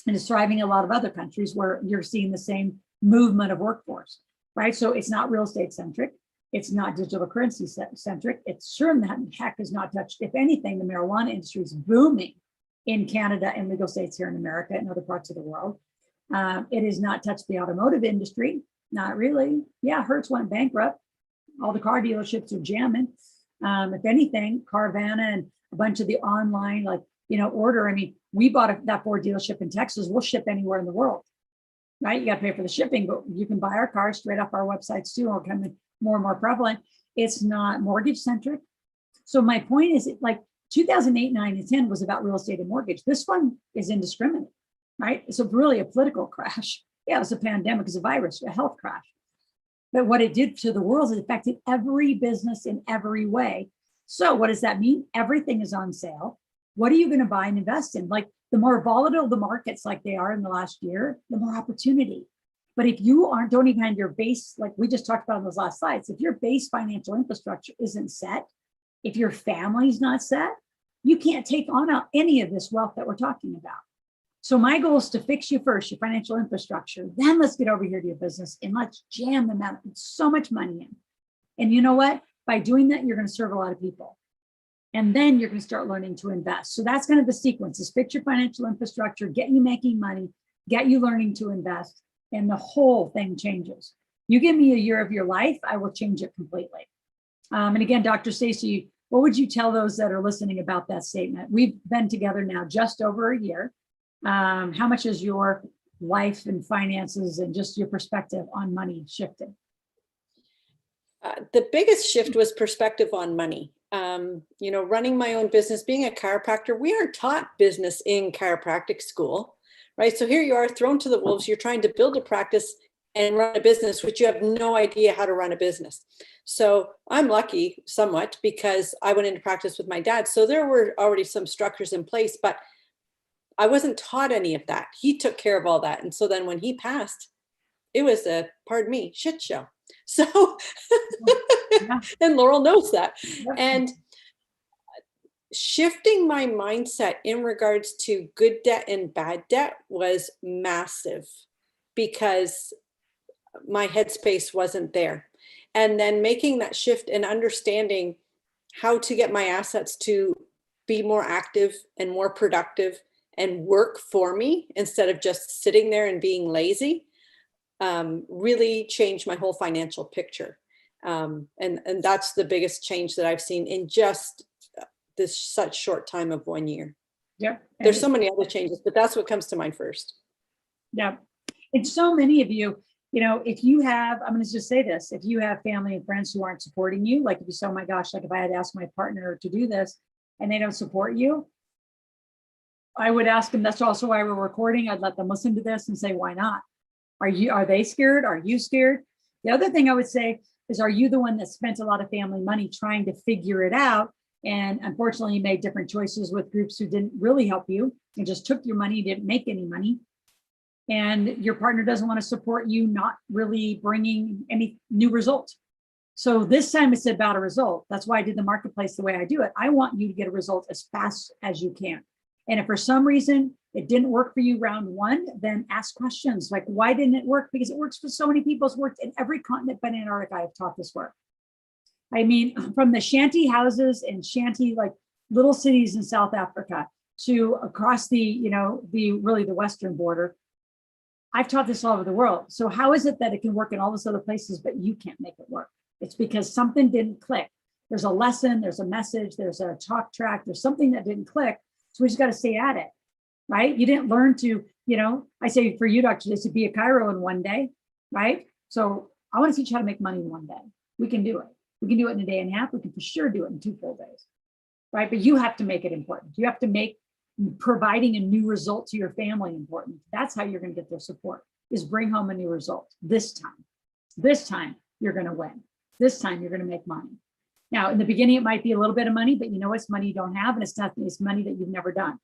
and it's thriving in a lot of other countries where you're seeing the same movement of workforce, right? So it's not real estate centric. It's not digital currency centric. It's sure that heck is not touched. If anything, the marijuana industry is booming in Canada and legal states here in America and other parts of the world. It has not touched the automotive industry. Not really. Yeah, Hertz went bankrupt. All the car dealerships are jamming. If anything, Carvana and a bunch of the online, order. I mean, we bought that Ford dealership in Texas. We'll ship anywhere in the world, right? You got to pay for the shipping, but you can buy our cars straight off our websites too. Or coming more and more prevalent. It's not mortgage centric. So my point is, like 2008, 9, and 10 was about real estate and mortgage. This one is indiscriminate, right? It's really a political crash. Yeah, it was a pandemic, it's a virus, a health crash. But what it did to the world is it affected every business in every way. So what does that mean? Everything is on sale. What are you going to buy and invest in? Like, the more volatile the markets like they are in the last year, the more opportunity. But if you don't even have your base, like we just talked about in those last slides, if your base financial infrastructure isn't set, if your family's not set, you can't take on any of this wealth that we're talking about. So my goal is to fix you first, your financial infrastructure. Then let's get over here to your business and let's jam them out. So much money in. And you know what? By doing that, you're going to serve a lot of people. And then you're going to start learning to invest. So that's kind of the sequence, is fix your financial infrastructure, get you making money, get you learning to invest, and the whole thing changes. You give me a year of your life, I will change it completely. And again, Dr. Stacey, what would you tell those that are listening about that statement? We've been together now just over a year. How much has your life and finances and just your perspective on money shifted? The biggest shift was perspective on money. Running my own business, being a chiropractor, we aren't taught business in chiropractic school, right? So here you are thrown to the wolves. You're trying to build a practice and run a business, which you have no idea how to run a business. So I'm lucky somewhat because I went into practice with my dad. So there were already some structures in place, but I wasn't taught any of that. He took care of all that. And so then when he passed, it was a, pardon me, shit show. So, Yeah. and Loral knows that. Yeah. And shifting my mindset in regards to good debt and bad debt was massive because my headspace wasn't there. And then making that shift and understanding how to get my assets to be more active and more productive and work for me instead of just sitting there and being lazy, really changed my whole financial picture. And that's the biggest change that I've seen in just this such short time of 1 year. Yeah. There's so many other changes, but that's what comes to mind first. Yeah. And so many of you, if you have, I'm going to just say this, if you have family and friends who aren't supporting you, like if you say, oh my gosh, like if I had to ask my partner to do this and they don't support you, I would ask them, that's also why we're recording. I'd let them listen to this and say, why not? Are they scared? Are you scared? The other thing I would say is, are you the one that spent a lot of family money trying to figure it out? And unfortunately, you made different choices with groups who didn't really help you and just took your money, didn't make any money. And your partner doesn't want to support you not really bringing any new results. So this time it's about a result. That's why I did the marketplace the way I do it. I want you to get a result as fast as you can. And if for some reason it didn't work for you round one, then ask questions like, why didn't it work? Because it works for so many people. It's worked in every continent but Antarctica. I have taught this work. I mean, from the shanty houses and shanty, like little cities in South Africa to across the Western border, I've taught this all over the world. So how is it that it can work in all those other places, but you can't make it work? It's because something didn't click. There's a lesson, there's a message, there's a talk track, there's something that didn't click. So we just got to stay at it, right? You didn't learn to, I say for you, Dr. Stacey, be a Cairo in one day, right? So I want to teach you how to make money in one day. We can do it. We can do it in a day and a half. We can for sure do it in 2 full days, right? But you have to make it important. You have to make providing a new result to your family important. That's how you're going to get their support, is bring home a new result this time. This time you're going to win. This time you're going to make money. Now, in the beginning, it might be a little bit of money, but it's money you don't have, and it's money that you've never done.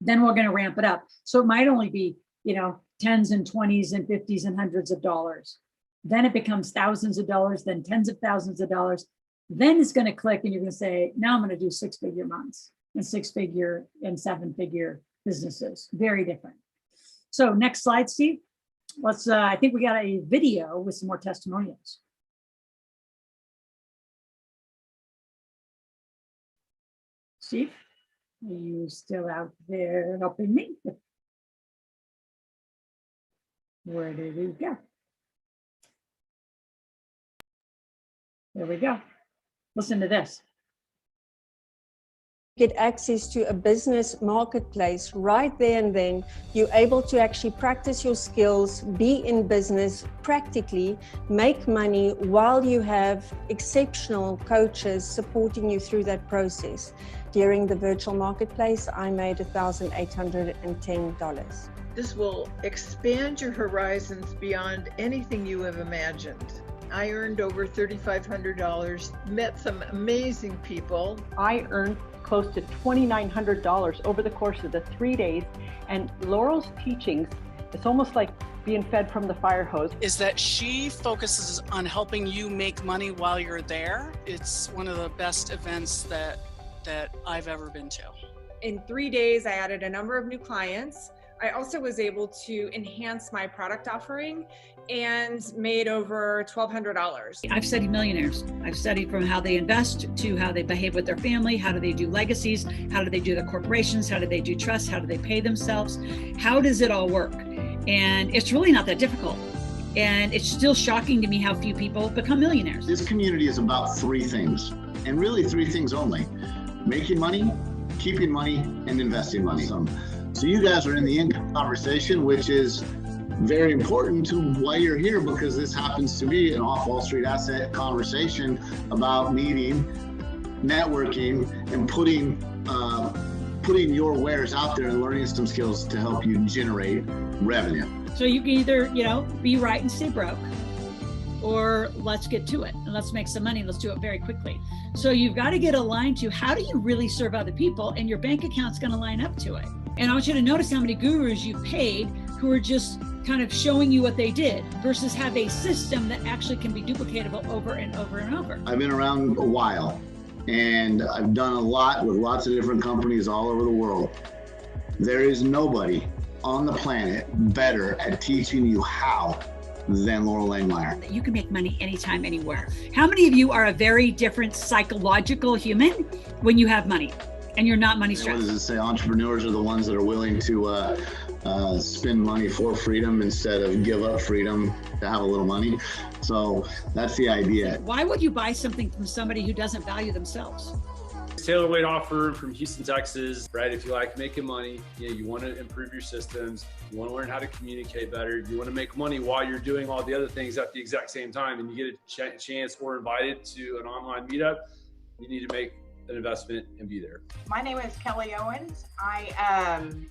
Then we're going to ramp it up. So it might only be, tens and 20s and 50s and hundreds of dollars. Then it becomes thousands of dollars, then tens of thousands of dollars. Then it's going to click and you're going to say, now I'm going to do 6-figure months and 6-figure and 7-figure businesses. Very different. So next slide, Steve. Let's, I think we got a video with some more testimonials. Steve, are you still out there helping me? Where did he go? There we go. Listen to this. Get access to a business marketplace right there and then. You're able to actually practice your skills, be in business practically, make money while you have exceptional coaches supporting you through that process. During the virtual marketplace, I made $1,810. This will expand your horizons beyond anything you have imagined. I earned over $3,500, met some amazing people. I earned close to $2,900 over the course of the 3 days, and Loral's teachings, it's almost like being fed from the fire hose. Is that she focuses on helping you make money while you're there. It's one of the best events that I've ever been to. In 3 days, I added a number of new clients. I also was able to enhance my product offering and made over $1,200. I've studied millionaires. I've studied from how they invest to how they behave with their family, how do they do legacies, how do they do their corporations, how do they do trusts, how do they pay themselves, how does it all work? And it's really not that difficult. And it's still shocking to me how few people become millionaires. This community is about 3 things, and really 3 things only: making money, keeping money, and investing money. So you guys are in the income conversation, which is very important to why you're here, because this happens to be an off Wall Street asset conversation about meeting, networking, and putting your wares out there and learning some skills to help you generate revenue. So you can either, be right and stay broke, or let's get to it and let's make some money. Let's do it very quickly. So you've got to get aligned to how do you really serve other people, and your bank account's going to line up to it. And I want you to notice how many gurus you've paid who are just kind of showing you what they did versus have a system that actually can be duplicatable over and over and over. I've been around a while, and I've done a lot with lots of different companies all over the world. There is nobody on the planet better at teaching you how than Loral Langemeier. You can make money anytime, anywhere. How many of you are a very different psychological human when you have money and you're not money stressed? What does it say? Entrepreneurs are the ones that are willing to spend money for freedom instead of give up freedom to have a little money. So that's the idea. Why would you buy something from somebody who doesn't value themselves? Taylor Wade offer from Houston, Texas, right? If you like making money, you want to improve your systems, you want to learn how to communicate better, you want to make money while you're doing all the other things at the exact same time, and you get a chance or invited to an online meetup, you need to make an investment and be there. My name is Kelly Owens. I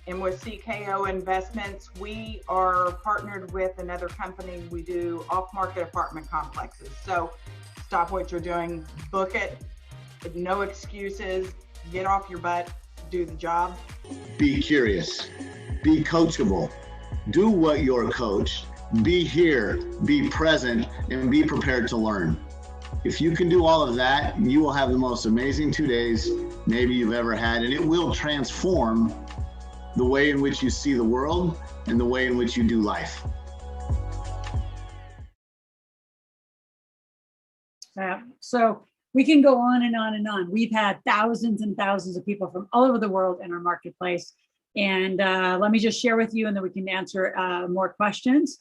am with CKO Investments. We are partnered with another company. We do off-market apartment complexes. So stop what you're doing, book it, no excuses, get off your butt, do the job. Be curious, be coachable, do what you're coached, be here, be present, and be prepared to learn. If you can do all of that, you will have the most amazing 2 days maybe you've ever had, and it will transform the way in which you see the world and the way in which you do life. So we can go on and on and on. We've had thousands and thousands of people from all over the world in our marketplace. And let me just share with you, and then we can answer more questions.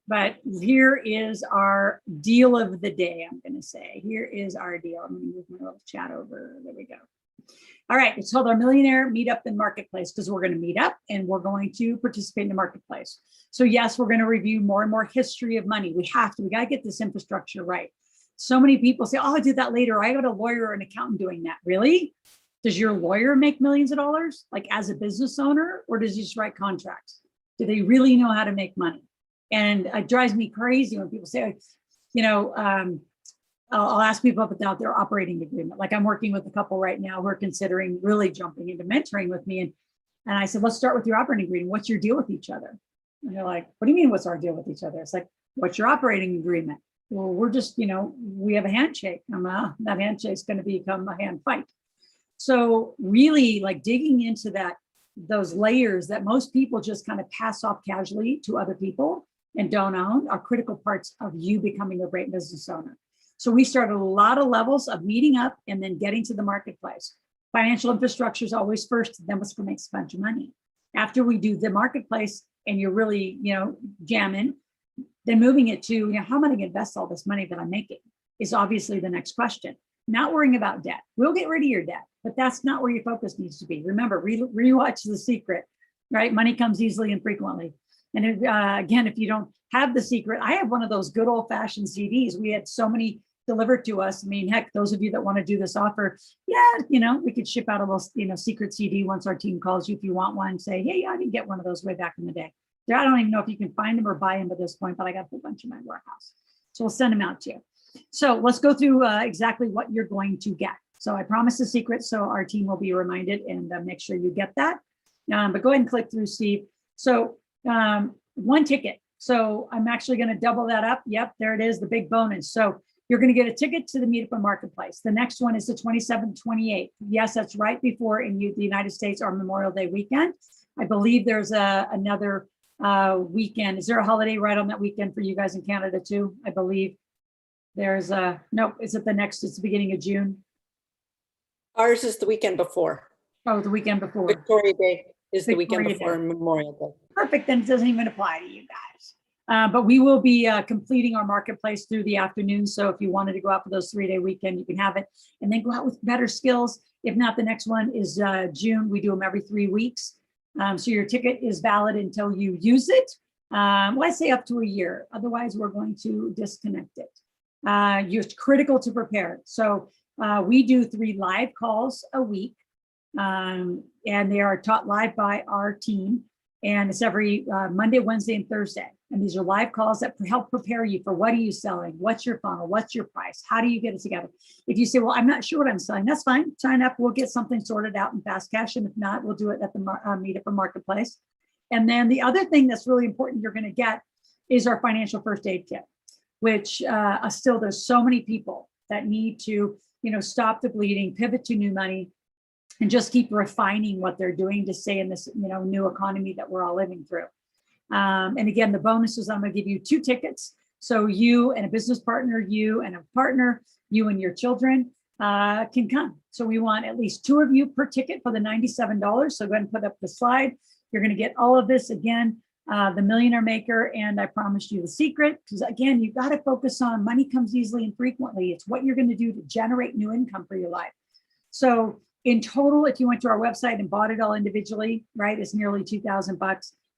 But here is our deal of the day, I'm going to say. Here is our deal. I'm going to move my little chat over. There we go. All right, it's called our Millionaire Meetup in Marketplace, because we're going to meet up and we're going to participate in the marketplace. So yes, we're going to review more and more history of money. We got to get this infrastructure right. So many people say, oh, I'll do that later. I got a lawyer or an accountant doing that. Really? Does your lawyer make millions of dollars, like as a business owner, or does he just write contracts? Do they really know how to make money? And it drives me crazy when people say, you know, I'll ask people about their operating agreement. Like I'm working with a couple right now who are considering really jumping into mentoring with me. And I said, let's start with your operating agreement. What's your deal with each other? And they're like, what do you mean, what's our deal with each other? It's like, what's your operating agreement? Well, we're just, you know, we have a handshake. That handshake's going to become a hand fight. So really like digging into those layers that most people just kind of pass off casually to other people and don't own are critical parts of you becoming a great business owner. So we started a lot of levels of meeting up and then getting to the marketplace. Financial infrastructure is always first, then what's going to make a bunch of money. After we do the marketplace and you're really, you know, jamming, then moving it to, you know, how am I going to invest all this money that I'm making is obviously the next question. Not worrying about debt. We'll get rid of your debt, but that's not where your focus needs to be. Remember, rewatch The Secret, right? Money comes easily and frequently. And again, if you don't have The Secret, I have one of those good old fashioned CDs. We had so many delivered to us. I mean, heck, those of you that want to do this offer, yeah, you know, we could ship out a little, you know, secret CD once our team calls you if you want one. Say, hey, I didn't get one of those way back in the day. I don't even know if you can find them or buy them at this point, but I got a whole bunch in my warehouse. So we'll send them out to you. So let's go through exactly what you're going to get. So I promised The Secret, so our team will be reminded and make sure you get that. But go ahead and click through, Steve. So one ticket. So I'm actually going to double that up. Yep, there it is, the big bonus. So you're going to get a ticket to the Meetup and Marketplace. The next one is the 27th, 28th. Yes, that's right before in the United States our Memorial Day weekend. I believe there's another weekend. Is there a holiday right on that weekend for you guys in Canada too? I believe there's no, is it the next, it's the beginning of June? Ours is the weekend before. Oh, the weekend before. Victoria Day is the weekend Victoria before Day. Memorial Day. Perfect, then it doesn't even apply to you guys. But we will be completing our marketplace through the afternoon. So if you wanted to go out for those 3-day weekend, you can have it and then go out with better skills. If not, the next one is June. We do them every 3 weeks. So your ticket is valid until you use it. Let's say up to a year. Otherwise, we're going to disconnect it. It's critical to prepare. So we do 3 live calls a week, and they are taught live by our team. And it's every Monday, Wednesday, and Thursday. And these are live calls that help prepare you for what are you selling? What's your funnel? What's your price? How do you get it together? If you say, well, I'm not sure what I'm selling, that's fine. Sign up. We'll get something sorted out in fast cash. And if not, we'll do it at the Meetup and Marketplace. And then the other thing that's really important you're going to get is our financial first aid kit, which still there's so many people that need to, you know, stop the bleeding, pivot to new money, and just keep refining what they're doing to stay in this, you know, new economy that we're all living through. And again, the bonus is I'm going to give you 2 tickets. So you and a business partner, you and a partner, you and your children can come. So we want at least 2 of you per ticket for the $97. So go ahead and put up the slide. You're going to get all of this again, the Millionaire Maker, and I promised you The Secret, because again, you've got to focus on money comes easily and frequently. It's what you're going to do to generate new income for your life. So in total, if you went to our website and bought it all individually, right, it's nearly $2,000,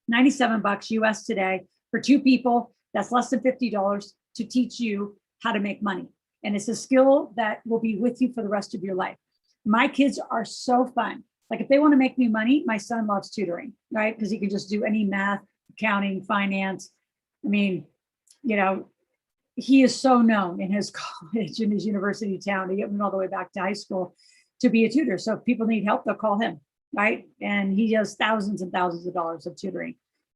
$97 US today for 2 people. That's less than $50 to teach you how to make money. And it's a skill that will be with you for the rest of your life. My kids are so fun. Like if they want to make me money, my son loves tutoring, right? Because he can just do any math, accounting, finance. I mean, he is so known in his college, in his university town, to get him all the way back to high school to be a tutor. So if people need help, they'll call him, right? And he does thousands and thousands of dollars of tutoring,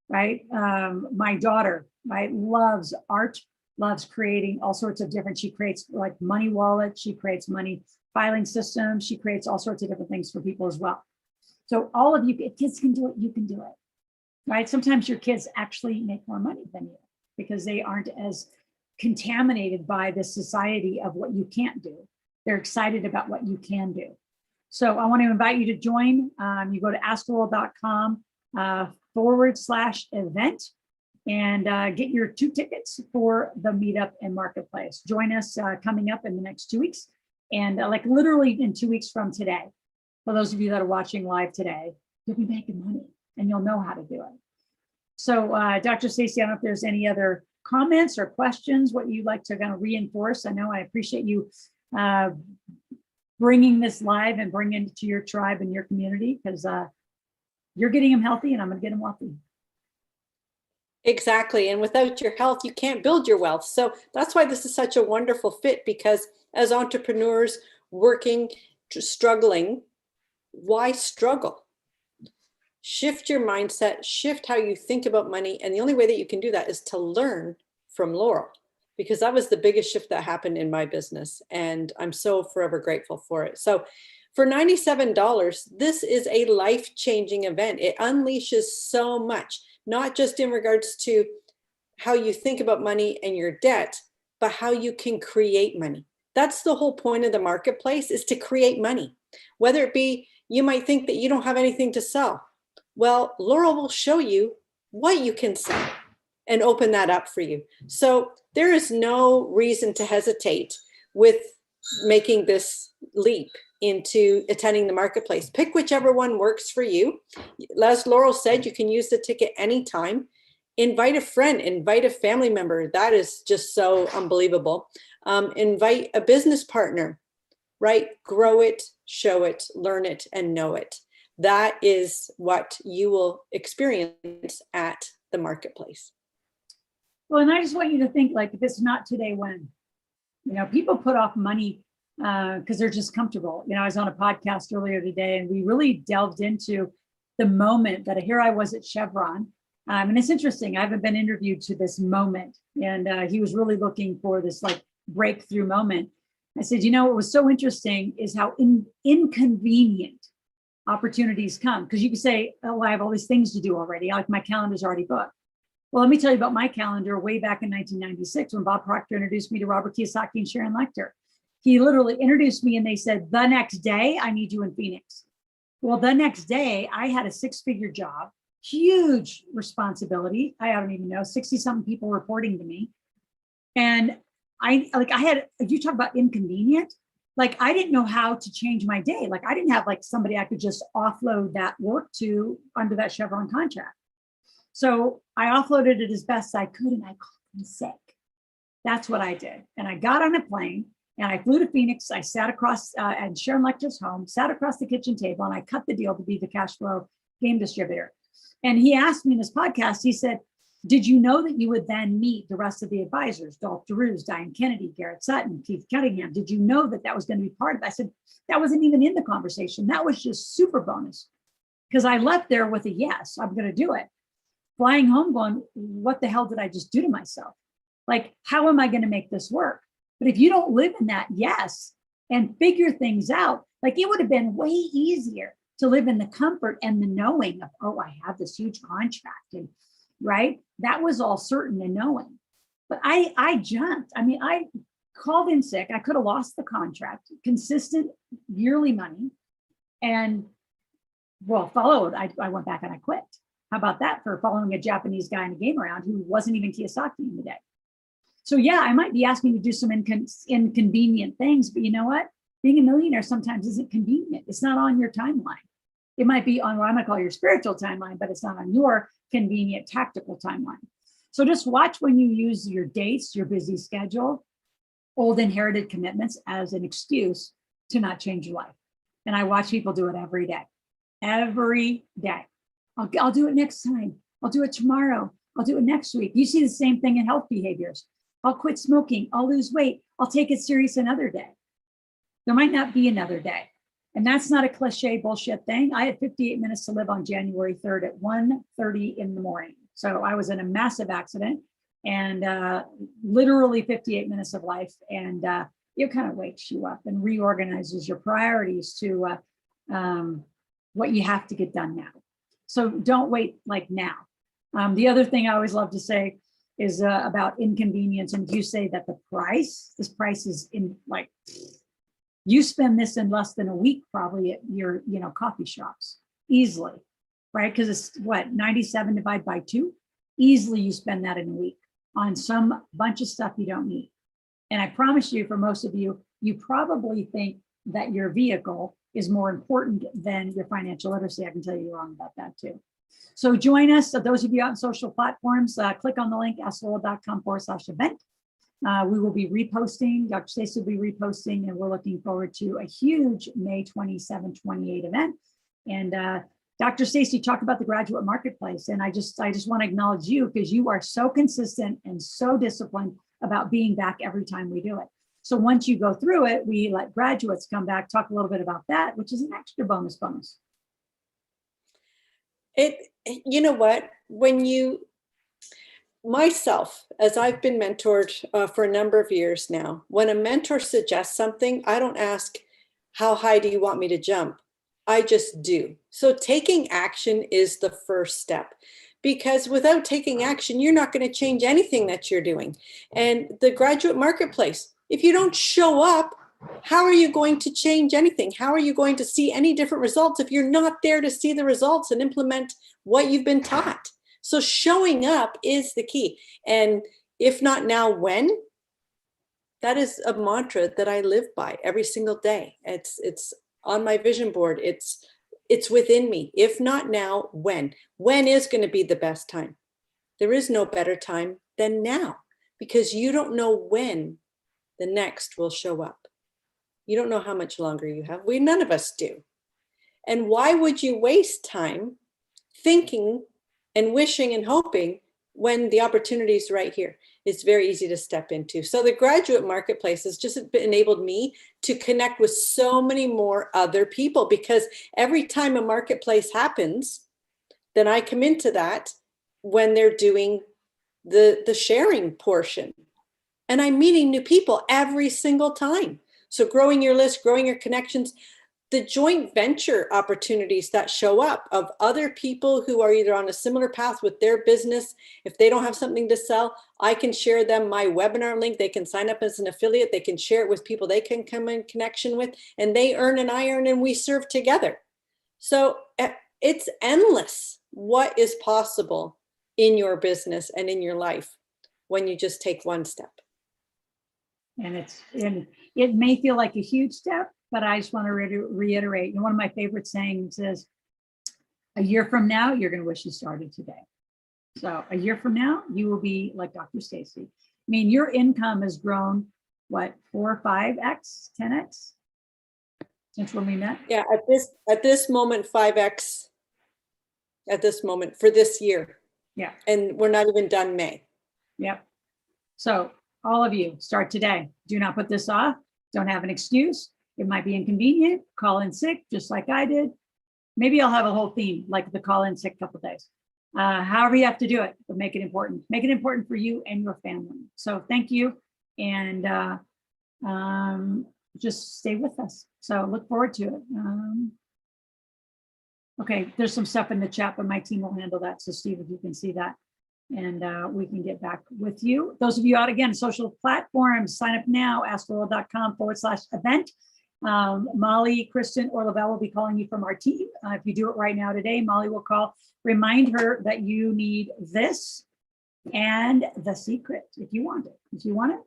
right? My daughter, right, loves art, loves creating all sorts of different, she creates like money wallets, she creates money filing systems, she creates all sorts of different things for people as well. So all of you, if kids can do it, you can do it, right? Sometimes your kids actually make more money than you because they aren't as contaminated by the society of what you can't do. They're excited about what you can do. So I want to invite you to join. You go to askloral.com /event and get your 2 tickets for the meetup and marketplace. Join us coming up in the next 2 weeks. And like literally in 2 weeks from today, for those of you that are watching live today, you'll be making money and you'll know how to do it. So Dr. Stacey, I don't know if there's any other comments or questions, what you'd like to kind of reinforce. I know I appreciate you bringing this live and bringing it to your tribe and your community, because you're getting them healthy and I'm going to get them wealthy. Exactly. And without your health, you can't build your wealth. So that's why this is such a wonderful fit, because as entrepreneurs working, struggling, why struggle? Shift your mindset, shift how you think about money. And the only way that you can do that is to learn from Loral, because that was the biggest shift that happened in my business. And I'm so forever grateful for it. So for $97, this is a life-changing event. It unleashes so much, not just in regards to how you think about money and your debt, but how you can create money. That's the whole point of the marketplace, is to create money. Whether it be, you might think that you don't have anything to sell. Well, Loral will show you what you can sell and open that up for you. So there is no reason to hesitate with making this leap into attending the marketplace. Pick whichever one works for you. As Loral said, you can use the ticket anytime. Invite a friend, invite a family member. That is just so unbelievable. Invite a business partner, right? Grow it, show it, learn it, and know it. That is what you will experience at the marketplace. Well, and I just want you to think, like, if it's not today, when? People put off money because they're just comfortable. I was on a podcast earlier today and we really delved into the moment that here I was at Chevron. And it's interesting, I haven't been interviewed to this moment. And he was really looking for this like breakthrough moment. I said, what was so interesting is how inconvenient opportunities come. Because you can say, oh, I have all these things to do already. Like my calendar's already booked. Well, let me tell you about my calendar way back in 1996 when Bob Proctor introduced me to Robert Kiyosaki and Sharon Lechter. He literally introduced me and they said, the next day, I need you in Phoenix. Well, the next day, I had a 6-figure job, huge responsibility. I don't even know, 60-something people reporting to me. And you talk about inconvenient. Like, I didn't know how to change my day. Like, I didn't have like somebody I could just offload that work to under that Chevron contract. So I offloaded it as best I could and I called in sick. That's what I did. And I got on a plane and I flew to Phoenix. I sat across at Sharon Lechter's home, sat across the kitchen table, and I cut the deal to be the cash flow game distributor. And he asked me in his podcast, he said, did you know that you would then meet the rest of the advisors, Dolph DeRuse, Diane Kennedy, Garrett Sutton, Keith Cunningham? Did you know that that was going to be part of it? I said, that wasn't even in the conversation. That was just super bonus. Because I left there with a yes, I'm going to do it. Flying home going, what the hell did I just do to myself? Like, how am I going to make this work? But if you don't live in that yes and figure things out, like it would have been way easier to live in the comfort and the knowing of, oh, I have this huge contract, and right? That was all certain and knowing. But I jumped. I mean, I called in sick. I could have lost the contract, consistent yearly money, and followed. I went back and I quit. How about that for following a Japanese guy in a game around who wasn't even Kiyosaki in the day? So yeah, I might be asking you to do some inconvenient things, but you know what? Being a millionaire sometimes isn't convenient. It's not on your timeline. It might be on what I'm gonna call your spiritual timeline, but it's not on your convenient tactical timeline. So just watch when you use your dates, your busy schedule, old inherited commitments as an excuse to not change your life. And I watch people do it every day. Every day. I'll do it next time. I'll do it tomorrow. I'll do it next week. You see the same thing in health behaviors. I'll quit smoking. I'll lose weight. I'll take it serious another day. There might not be another day. And that's not a cliche bullshit thing. I had 58 minutes to live on January 3rd at 1:30 in the morning. So I was in a massive accident and literally 58 minutes of life. And it kind of wakes you up and reorganizes your priorities to what you have to get done now. So don't wait like now. The other thing I always love to say is about inconvenience. And if you say that this price is in like, you spend this in less than a week, probably at your, coffee shops easily, right? Because it's what, 97 divided by 2? Easily you spend that in a week on some bunch of stuff you don't need. And I promise you, for most of you, you probably think that your vehicle is more important than your financial literacy. I can tell you wrong about that too. So join us. So those of you out on social platforms, click on the link, askloral.com/event. We will be reposting, Dr. Stacey will be reposting, and we're looking forward to a huge May 27, 28 event. And Dr. Stacey talked about the graduate marketplace. And I just want to acknowledge you because you are so consistent and so disciplined about being back every time we do it. So once you go through it, we let graduates come back, talk a little bit about that, which is an extra bonus. You know what, myself, as I've been mentored for a number of years now, when a mentor suggests something, I don't ask, how high do you want me to jump? I just do. So taking action is the first step, because without taking action, you're not going to change anything that you're doing. And the graduate marketplace, if you don't show up, how are you going to change anything? How are you going to see any different results if you're not there to see the results and implement what you've been taught? So showing up is the key. And if not now, when? That is a mantra that I live by every single day. It's on my vision board. It's within me. If not now, when? When is going to be the best time? There is no better time than now, because you don't know when the next will show up. You don't know how much longer you have. None of us do. And why would you waste time thinking and wishing and hoping when the opportunity is right here? It's very easy to step into. So the graduate marketplace has just enabled me to connect with so many more other people, because every time a marketplace happens, then I come into that when they're doing the sharing portion. And I'm meeting new people every single time. So growing your list, growing your connections, the joint venture opportunities that show up of other people who are either on a similar path with their business. If they don't have something to sell, I can share them my webinar link. They can sign up as an affiliate. They can share it with people they can come in connection with, and they earn and I earn, and we serve together. So it's endless what is possible in your business and in your life when you just take one step. And it may feel like a huge step, but I just want to reiterate, one of my favorite sayings is, a year from now, you're going to wish you started today. So a year from now, you will be like Dr. Stacey. I mean, your income has grown, what, 4, 5x, 10x since when we met? Yeah, at this moment, 5x at this moment for this year. Yeah. And we're not even done May. Yep. So all of you, start today. Do not put this off. Don't have an excuse. It might be inconvenient. Call in sick, just like I did. Maybe I'll have a whole theme, like the call in sick couple days. However you have to do it, but make it important. Make it important for you and your family. So thank you. And just stay with us. So look forward to it. Okay, there's some stuff in the chat, but my team will handle that. So Steve, if you can see that, and we can get back with you. Those of you out again, social platforms, sign up now, askloral.com/event. Molly, Kristen, or Lavelle will be calling you from our team. If you do it right now today, Molly will call, remind her that you need this and the secret if you want it. If you want it,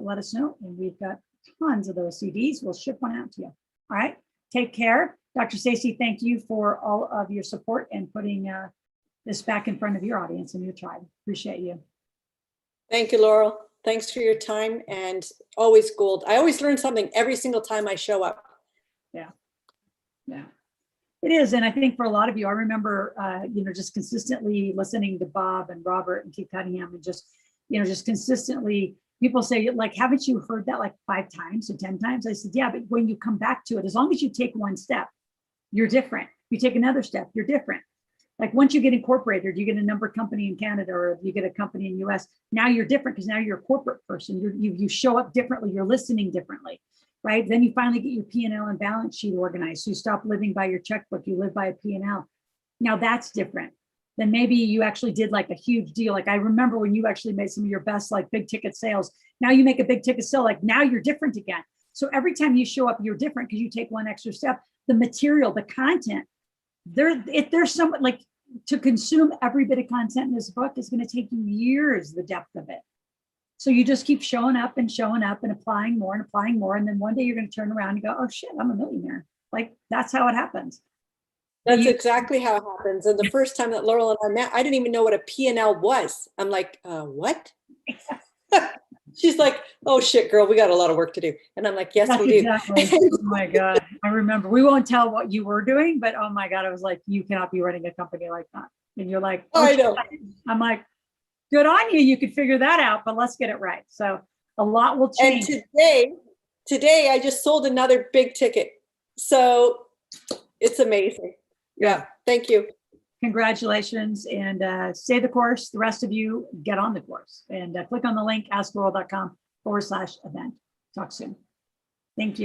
let us know. And we've got tons of those CDs. We'll ship one out to you. All right, take care. Dr. Stacey, thank you for all of your support and putting this back in front of your audience and your tribe. Appreciate you. Thank you, Laurel. Thanks for your time, and always gold. I always learn something every single time I show up. Yeah. It is. And I think for a lot of you, I remember, just consistently listening to Bob and Robert and Keith Cunningham, and just consistently people say, like, haven't you heard that like 5 times or 10 times? I said, yeah, but when you come back to it, as long as you take one step, you're different. You take another step, you're different. Like once you get incorporated, you get a number company in Canada, or you get a company in US, now you're different because now you're a corporate person. You show up differently, you're listening differently, right? Then you finally get your P&L and balance sheet organized. So you stop living by your checkbook, you live by a P&L. Now that's different. Then maybe you actually did like a huge deal. Like I remember when you actually made some of your best like big ticket sales. Now you make a big ticket sale, like now you're different again. So every time you show up, you're different because you take one extra step. The material, the content, if there's someone like to consume every bit of content in this book is going to take you years, the depth of it. So you just keep showing up and applying more and applying more. And then one day you're going to turn around and go, oh shit, I'm a millionaire. Like that's how it happens. That's exactly how it happens. And the first time that Loral and I met, I didn't even know what a P&L was. I'm like, what? She's like, oh shit, girl, we got a lot of work to do. And I'm like, yes, That's we do. exactly. Oh my God. I remember, we won't tell what you were doing, but oh my God, I was like, you cannot be running a company like that. And you're like, I know. I'm like, good on you. You could figure that out, but let's get it right. So a lot will change. And today I just sold another big ticket. So it's amazing. Yeah. Thank you. Congratulations, and stay the course. The rest of you get on the course and click on the link, askloral.com/event. Talk soon. Thank you.